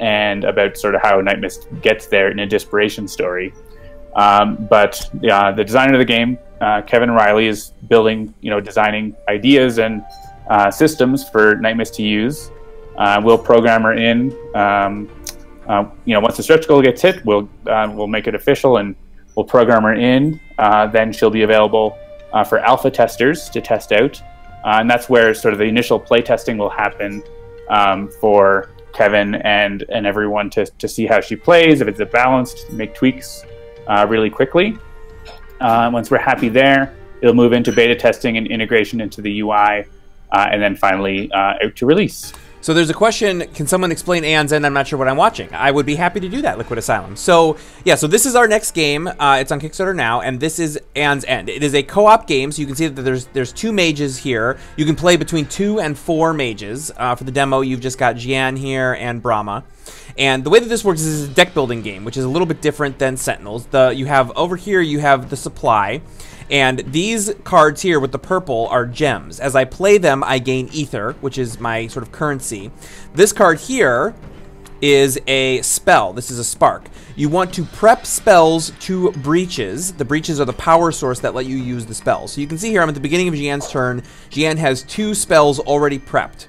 and about sort of how Night Mist gets there in a desperation story. But the designer of the game, Kevin Riley, is building, designing ideas and systems for Night Mist to use. We'll program her in. Once the stretch goal gets hit, we'll make it official and we'll program her in. Then she'll be available for alpha testers to test out. And that's where sort of the initial play testing will happen for Kevin and everyone to see how she plays, if it's balanced, make tweaks really quickly. Once we're happy there, it'll move into beta testing and integration into the UI, and then finally out to release. So there's a question, can someone explain Aeon's End? I'm not sure what I'm watching. I would be happy to do that, Liquid Asylum. So, yeah, so this is our next game. It's on Kickstarter now, and this is Aeon's End. It is a co-op game, so you can see that there's 2 mages here. You can play between 2 and 4 mages. For the demo, you've just got Jian here and Brahma. And the way that this works is a deck building game, which is a little bit different than Sentinels. Over here, you have the supply. And these cards here with the purple are gems. As I play them, I gain ether, which is my sort of currency. This card here is a spell. This is a spark. You want to prep spells to breaches. The breaches are the power source that let you use the spells. So you can see here, I'm at the beginning of Jian's turn. Jian has 2 spells already prepped.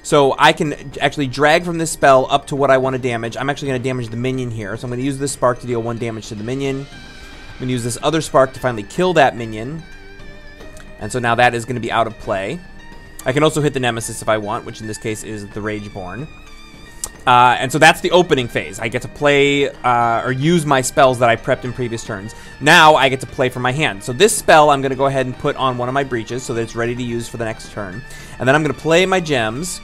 So I can actually drag from this spell up to what I want to damage. I'm actually going to damage the minion here. So I'm going to use this spark to deal 1 damage to the minion. I'm going to use this other spark to finally kill that minion. And so now that is going to be out of play. I can also hit the Nemesis if I want, which in this case is the Rageborn. And so that's the opening phase. I get to play or use my spells that I prepped in previous turns. Now I get to play from my hand. So this spell I'm going to go ahead and put on one of my breaches so that it's ready to use for the next turn. And then I'm going to play my gems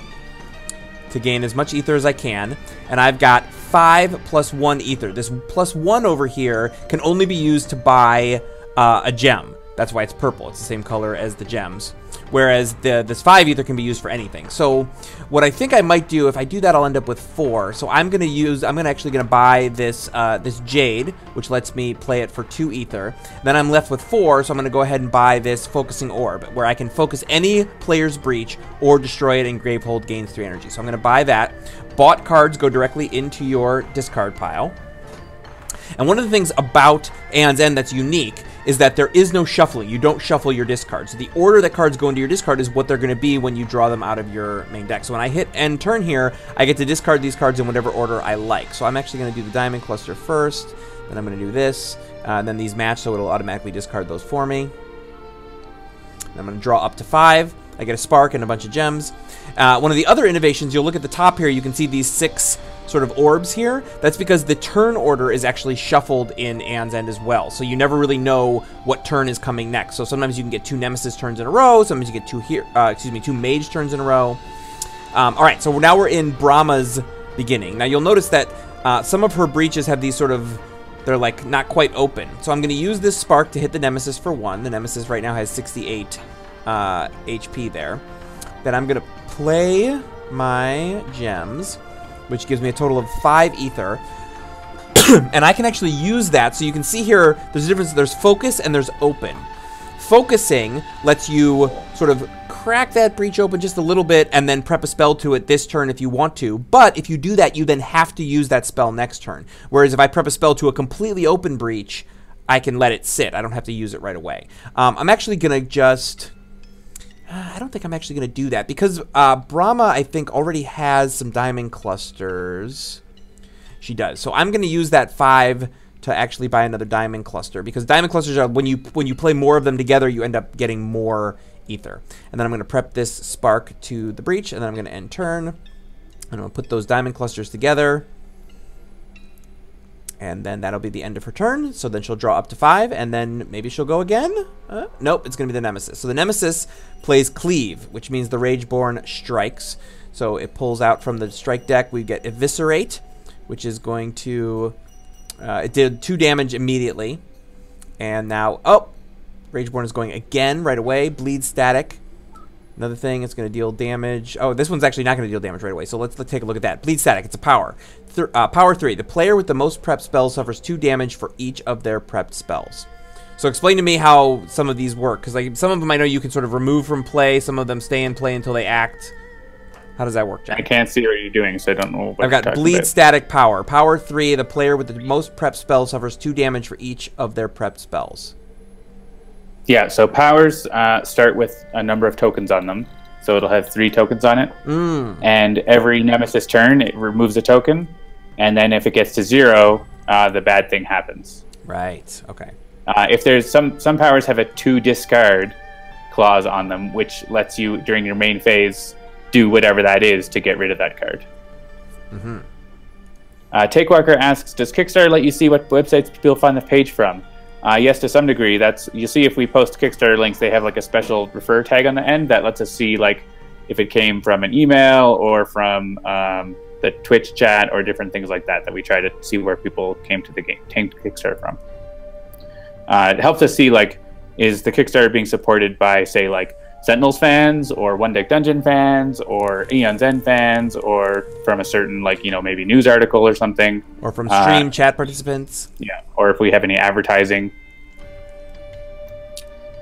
to gain as much ether as I can. And I've got 5 + 1 ether. This +1 over here can only be used to buy a gem. That's why it's purple. It's the same color as the gems. Whereas this 5 ether can be used for anything. So what I think I might do, if I do that, I'll end up with 4. So I'm actually gonna buy this this jade, which lets me play it for 2 ether. Then I'm left with 4, so I'm gonna go ahead and buy this focusing orb, where I can focus any player's breach or destroy it, and Gravehold gains 3 energy. So I'm gonna buy that. Bought cards go directly into your discard pile. And one of the things about Aeon's End that's unique is that there is no shuffling. You don't shuffle your discards. So the order that cards go into your discard is what they're going to be when you draw them out of your main deck. So when I hit end turn here, I get to discard these cards in whatever order I like. So I'm actually going to do the diamond cluster first, then I'm going to do this, and then these match, so it'll automatically discard those for me. And I'm going to draw up to 5. I get a spark and a bunch of gems. One of the other innovations, you'll look at the top here, you can see these 6 sort of orbs here. That's because the turn order is actually shuffled in Aeon's End as well. So you never really know what turn is coming next. So sometimes you can get 2 Nemesis turns in a row. Sometimes you get 2 Mage turns in a row. All right, so now we're in Brahma's beginning. Now you'll notice that some of her breaches have these sort of, they're like not quite open. So I'm going to use this spark to hit the Nemesis for 1. The Nemesis right now has 68 HP there. Then I'm going to play my gems, which gives me a total of 5 ether. And I can actually use that. So you can see here, there's a difference. There's focus and there's open. Focusing lets you sort of crack that breach open just a little bit and then prep a spell to it this turn if you want to. But if you do that, you then have to use that spell next turn. Whereas if I prep a spell to a completely open breach, I can let it sit. I don't have to use it right away. I'm actually going to just... I don't think I'm actually going to do that because Brahma, I think, already has some diamond clusters. She does. So I'm going to use that 5 to actually buy another diamond cluster because diamond clusters are, when you play more of them together, you end up getting more ether. And then I'm going to prep this spark to the breach, and then I'm going to end turn. And I'm going to put those diamond clusters together. And then that'll be the end of her turn. So then she'll draw up to 5, and then maybe she'll go again. Nope, it's going to be the Nemesis. So the Nemesis plays Cleave, which means the Rageborn strikes. So it pulls out from the strike deck. We get Eviscerate, which is going to... it did 2 damage immediately. And now... Oh! Rageborn is going again right away. Bleed Static. Another thing, it's going to deal damage. Oh, this one's actually not going to deal damage right away. So let's take a look at that. Bleed Static. It's a power. Power 3. The player with the most prepped spells suffers 2 damage for each of their prepped spells. So explain to me how some of these work. Because like some of them I know you can sort of remove from play. Some of them stay in play until they act. How does that work, Jack? I can't see what you're doing, so I don't know what I've got Bleed Static Power. Power 3. The player with the most prepped spells suffers 2 damage for each of their prepped spells. Yeah, so powers start with a number of tokens on them. So it'll have 3 tokens on it. And every Nemesis turn, it removes a token. And then if it gets to 0, the bad thing happens. Right, okay. If there's some powers have a 2 discard clause on them, which lets you, during your main phase, do whatever that is to get rid of that card. Takewalker asks, does Kickstarter let you see what websites people find the page from? Yes, to some degree. You see if we post Kickstarter links, they have like a special refer tag on the end that lets us see like if it came from an email or from the Twitch chat or different things like that we try to see where people came to Kickstarter from. It helps us see like, is the Kickstarter being supported by, say, like Sentinels fans or One Deck Dungeon fans or Aeon's End fans or from a certain, like, you know, maybe news article or something. Or from stream chat participants. Yeah, or if we have any advertising.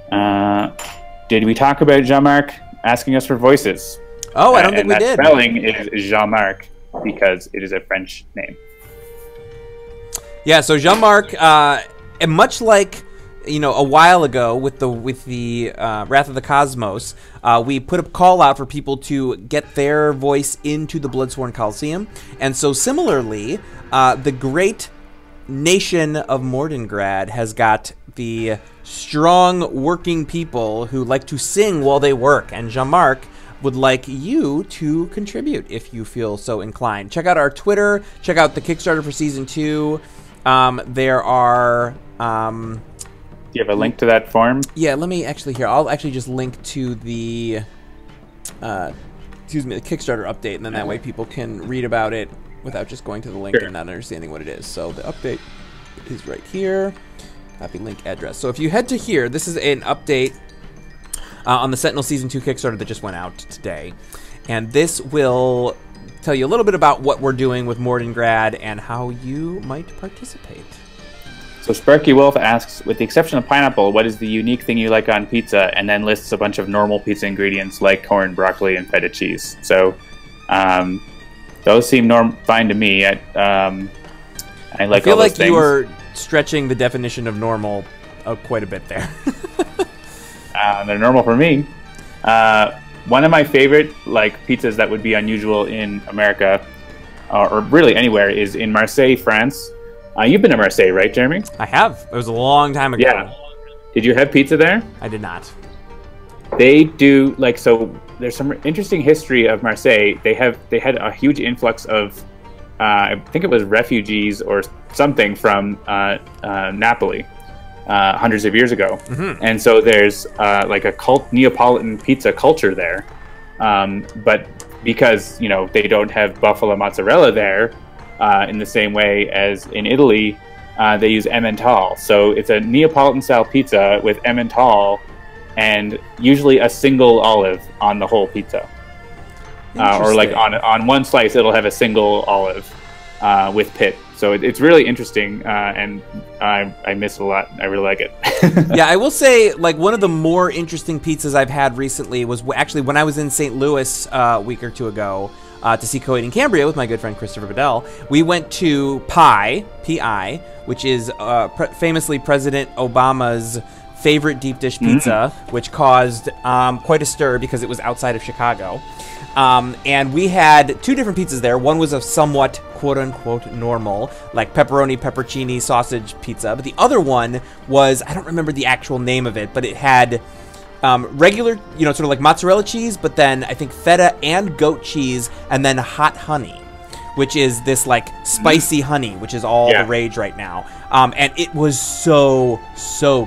Did we talk about Jean-Marc asking us for voices? Oh, I don't think we did. And that spelling is Jean-Marc because it is a French name. Yeah, so Jean-Marc, and much like... you know, a while ago with the Wrath of the Cosmos, we put a call out for people to get their voice into the Bloodsworn Coliseum. And so similarly, the great nation of Mordengrad has got the strong working people who like to sing while they work. And Jean-Marc would like you to contribute if you feel so inclined. Check out our Twitter. Check out the Kickstarter for Season 2. There are... Do you have a link to that form? Yeah, let me actually here. I'll actually just link to the... the Kickstarter update, and then that way people can read about it without just going to the link and not understanding what it is. So the update is right here. Copy link address. So if you head to here, this is an update on the Sentinel Season 2 Kickstarter that just went out today. And this will tell you a little bit about what we're doing with Mordengrad and how you might participate. So Sparky Wolf asks, with the exception of pineapple, what is the unique thing you like on pizza? And then lists a bunch of normal pizza ingredients like corn, broccoli, and feta cheese. So those seem fine to me. I like feel all those like things. You are stretching the definition of normal quite a bit there. They're normal for me. One of my favorite pizzas that would be unusual in America, or really anywhere, is in Marseille, France. You've been to Marseille, right, Jeremy? I have. It was a long time ago. Yeah. Did you have pizza there? I did not. They do so. There's some interesting history of Marseille. They had a huge influx of, I think it was refugees or something from Napoli, hundreds of years ago. Mm-hmm. And so there's a Neapolitan pizza culture there, but because they don't have buffalo mozzarella there. In the same way as in Italy, they use Emmental. So it's a Neapolitan-style pizza with Emmental and usually a single olive on the whole pizza. Or on one slice, it'll have a single olive with pit. So it's really interesting, and I miss it a lot. I really like it. Yeah, I will say, one of the more interesting pizzas I've had recently was actually when I was in St. Louis a week or two ago, to see Coed in Cambria with my good friend Christopher Bedell. We went to Pi, P-I, which is famously President Obama's favorite deep dish pizza, which caused quite a stir because it was outside of Chicago. And we had two different pizzas there. One was a somewhat quote-unquote normal, like pepperoni, peppercini, sausage pizza. But the other one was, I don't remember the actual name of it, but it had... regular, sort of like mozzarella cheese, but then I think feta and goat cheese, and then hot honey, which is this spicy honey, which is all the rage right now. And it was so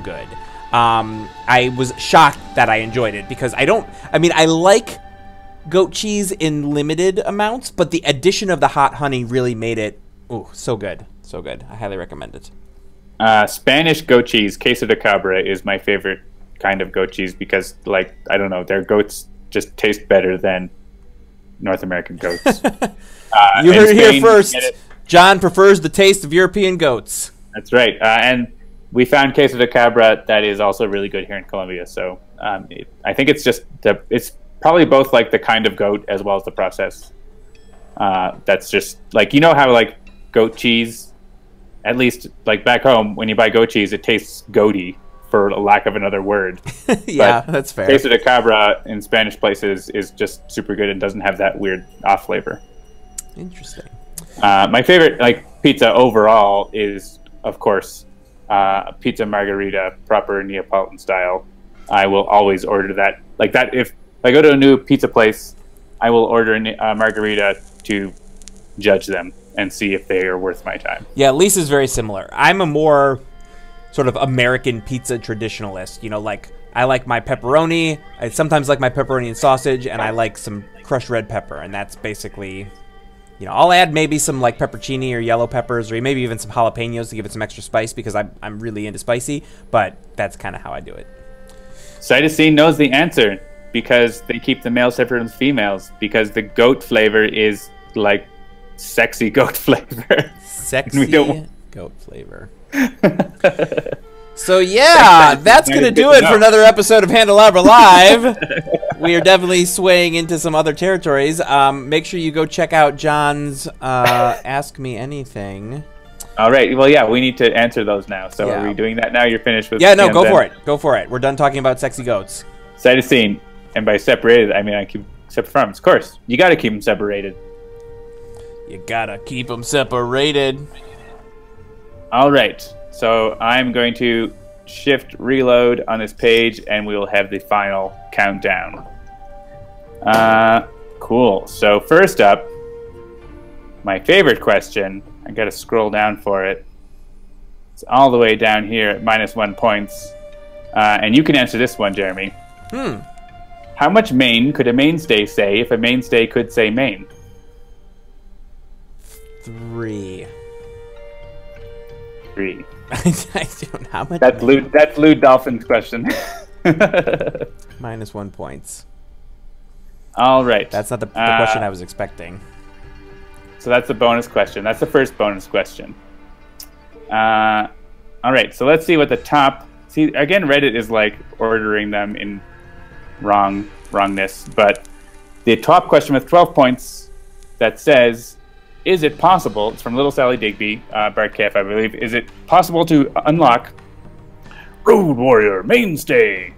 good. I was shocked that I enjoyed it because I like goat cheese in limited amounts, but the addition of the hot honey really made it, so good. So good. I highly recommend it. Spanish goat cheese, queso de cabra, is my favorite kind of goat cheese because I don't know, their goats just taste better than North American goats. You heard it here first. John prefers the taste of European goats. That's right. And we found queso de cabra that is also really good here in Colombia. So I think it's just it's probably both the kind of goat as well as the process. That's just how goat cheese, at least back home when you buy goat cheese, it tastes goaty, for lack of another word. Yeah, that's fair. Queso de cabra in Spanish places is just super good and doesn't have that weird off flavor. Interesting. My favorite pizza overall is, of course, pizza margherita, proper Neapolitan style. I will always order that. If I go to a new pizza place, I will order a margherita to judge them and see if they are worth my time. Yeah, Lisa's very similar. I'm a more sort of American pizza traditionalist. I like my pepperoni. I sometimes like my pepperoni and sausage, and I like some crushed red pepper, and that's basically, I'll add maybe some peppercini or yellow peppers, or maybe even some jalapenos to give it some extra spice because I'm really into spicy, but that's kind of how I do it. Cytosine knows the answer because they keep the males separate from the females because the goat flavor is sexy goat flavor. Sexy goat flavor. So yeah, that's going to do it for another episode of Handelabra Live. We are definitely swaying into some other territories. Make sure you go check out John's Ask Me Anything. All right. Well, yeah, we need to answer those now. So are we doing that now? You're finished with... Yeah, no, go for it. Go for it. We're done talking about sexy goats. Cytosine. And by separated, I mean I keep separate from. Of course. You got to keep them separated. You got to keep them separated. All right. So I'm going to shift reload on this page, and we will have the final countdown. Cool. So first up, my favorite question. I got to scroll down for it. It's all the way down here at -1 points. And you can answer this one, Jeremy. How much main could a mainstay say if a mainstay could say main? 3. 3. I don't know how much. That's Lewd Dolphin's question. -1 points. All right. That's not the question I was expecting. So that's the bonus question. That's the first bonus question. All right. So let's see what the top. See, again, Reddit is like ordering them in wrongness. But the top question with 12 points that says, is it possible, it's from Little Sally Digby, Bart KF, I believe, is it possible to unlock Road Warrior Mainstay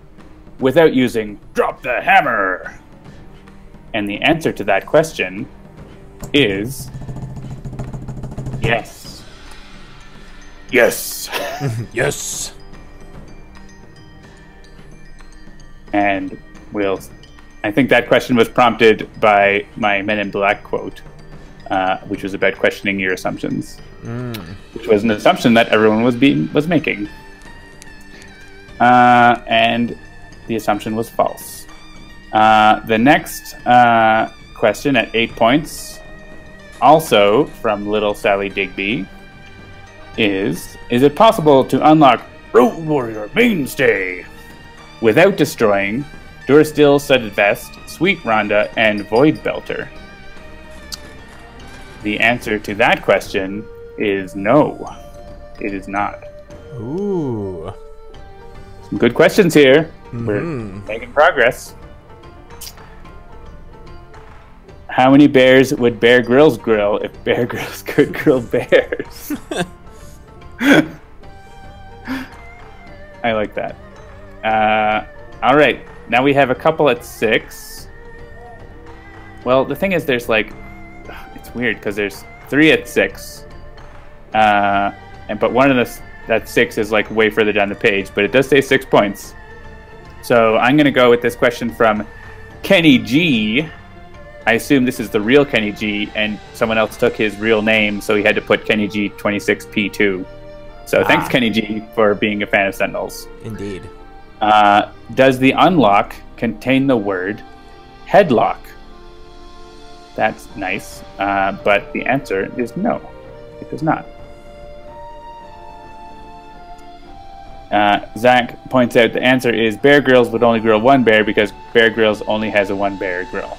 without using Drop the Hammer? And the answer to that question is yes. Yes. Yes. And I think that question was prompted by my Men in Black quote, which was about questioning your assumptions, which was an assumption that everyone was making, and the assumption was false. The next question at 8 points, also from Little Sally Digby, is it possible to unlock Road Warrior Mainstay without destroying Durasteel Studded Vest, Sweet Rhonda, and Void Belter? The answer to that question is no. It is not. Ooh. Some good questions here. We're making progress. How many bears would Bear Grylls grill if Bear Grylls could grill bears? I like that. All right. Now we have a couple at 6. Well, the thing is, there's like... It's weird, because there's 3 at 6. But one of that 6 is like way further down the page, but it does say 6 points. So I'm going to go with this question from Kenny G. I assume this is the real Kenny G, and someone else took his real name, so he had to put Kenny G 26P2. So thanks, Kenny G, for being a fan of Sentinels. Indeed. Does the unlock contain the word headlock? That's nice, but the answer is no. It does not. Zach points out the answer is Bear Grylls would only grill one bear because Bear Grylls only has a 1 bear grill.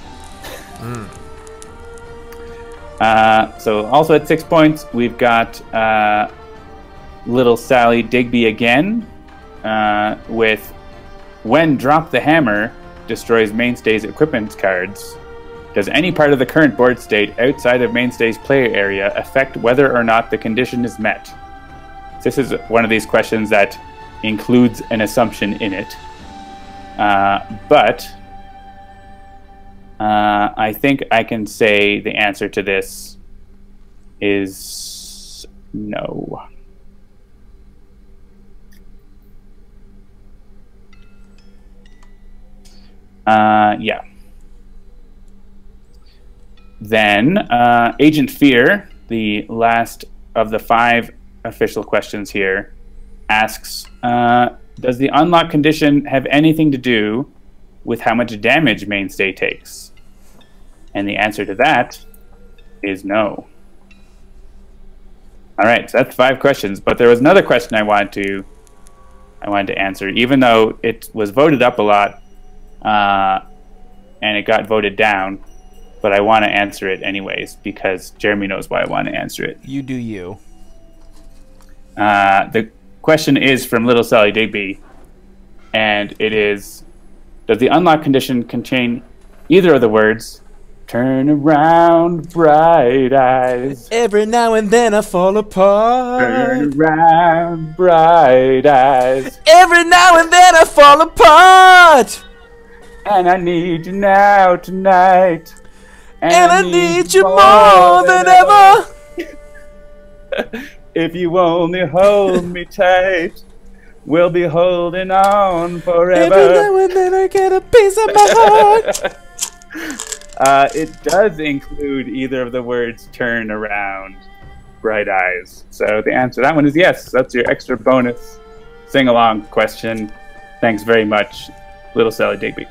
So also at 6 points, we've got Little Sally Digby again with when Drop the Hammer destroys Mainstay's equipment cards, does any part of the current board state outside of Mainstay's player area affect whether or not the condition is met? This is one of these questions that includes an assumption in it. But I think I can say the answer to this is no. Yeah. Then, Agent Fear, the last of the 5 official questions here, asks, does the unlock condition have anything to do with how much damage Mainstay takes? And the answer to that is no. All right, so that's 5 questions. But there was another question I wanted to answer, even though it was voted up a lot, and it got voted down. But I want to answer it anyways because Jeremy knows why I want to answer it. You do you. The question is from Little Sally Digby, and it is, does the unlock condition contain either of the words, turn around, bright eyes? Every now and then I fall apart. Turn around, bright eyes. Every now and then I fall apart. And I need you now tonight. And I need you more than ever. If you only hold me tight, we'll be holding on forever. Every now and then I get a piece of my heart. It does include either of the words "turn around," "bright eyes." So the answer to that one is yes. That's your extra bonus sing-along question. Thanks very much, Little Sally Digby.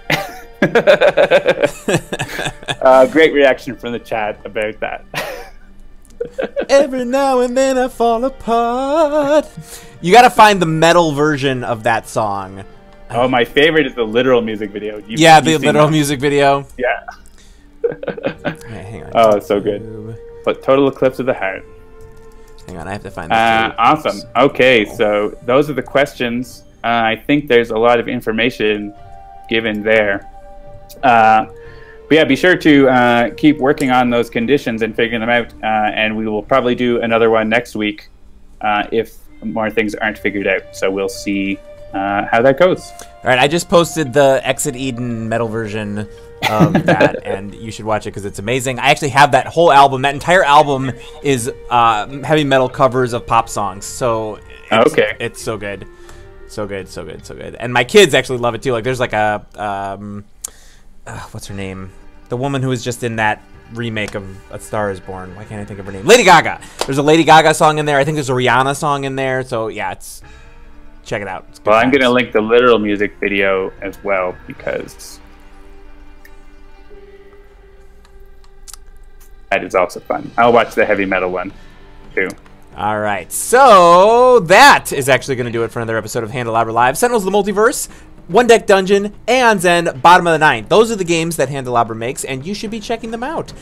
Great reaction from the chat about that. Every now and then I fall apart. You gotta find the metal version of that song. Oh, my favorite is the literal music video. The literal music video. Yeah. Right, hang on. Oh, it's so good. But Total Eclipse of the Heart. Hang on, I have to find that. Awesome. Okay, so those are the questions. I think there's a lot of information given there. But yeah, be sure to keep working on those conditions and figuring them out. And we will probably do another one next week if more things aren't figured out. So we'll see how that goes. All right, I just posted the Exit Eden metal version of that, and you should watch it because it's amazing. I actually have that whole album. That entire album is heavy metal covers of pop songs. So it's so good. So good, so good, so good. And my kids actually love it too. Like there's like a what's her name? The woman who was just in that remake of A Star Is Born. Why can't I think of her name? Lady Gaga. There's a Lady Gaga song in there. I think there's a Rihanna song in there. So yeah, check it out. Well, I'm gonna link the literal music video as well because that is also fun. I'll watch the heavy metal one too. All right, so that is actually going to do it for another episode of Handelabra Live. Sentinels of the Multiverse, One Deck Dungeon, Aeon's End, Bottom of the Ninth. Those are the games that Handelabra makes, and you should be checking them out.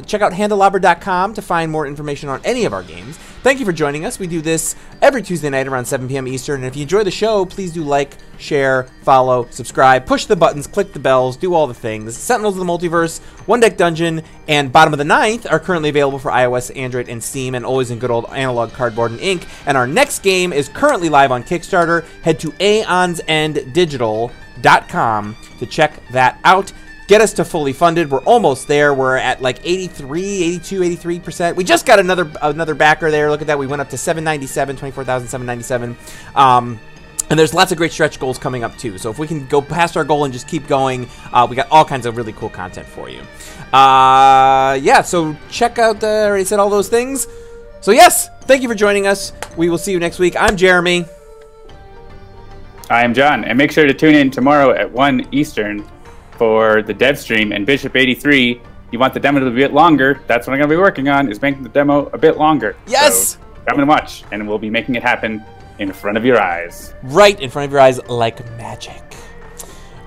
Check out Handelabra.com to find more information on any of our games. Thank you for joining us. We do this every Tuesday night around 7 p.m. Eastern, and if you enjoy the show, please do like, share, follow, subscribe, push the buttons, click the bells, do all the things. Sentinels of the Multiverse, One Deck Dungeon, and Bottom of the Ninth are currently available for iOS, Android, and Steam, and always in good old analog cardboard and ink. And our next game is currently live on Kickstarter. Head to aeonsenddigital.com to check that out. Get us to fully funded. We're almost there. We're at like 83%. We just got another backer there. Look at that. We went up to 797, 24,797. And there's lots of great stretch goals coming up too. So if we can go past our goal and just keep going, we got all kinds of really cool content for you. Yeah, so check out I already said all those things. So yes, thank you for joining us. We will see you next week. I'm Jeremy. I am John. And make sure to tune in tomorrow at 1 Eastern for the dev stream. And Bishop 83, you want the demo to be a bit longer. That's what I'm going to be working on, is making the demo a bit longer. Yes! So come and watch, and we'll be making it happen in front of your eyes. Right in front of your eyes like magic.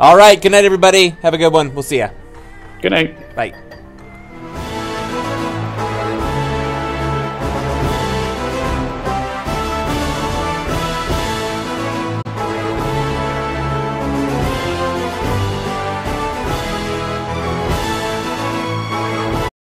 All right, good night, everybody. Have a good one. We'll see ya. Good night. Bye.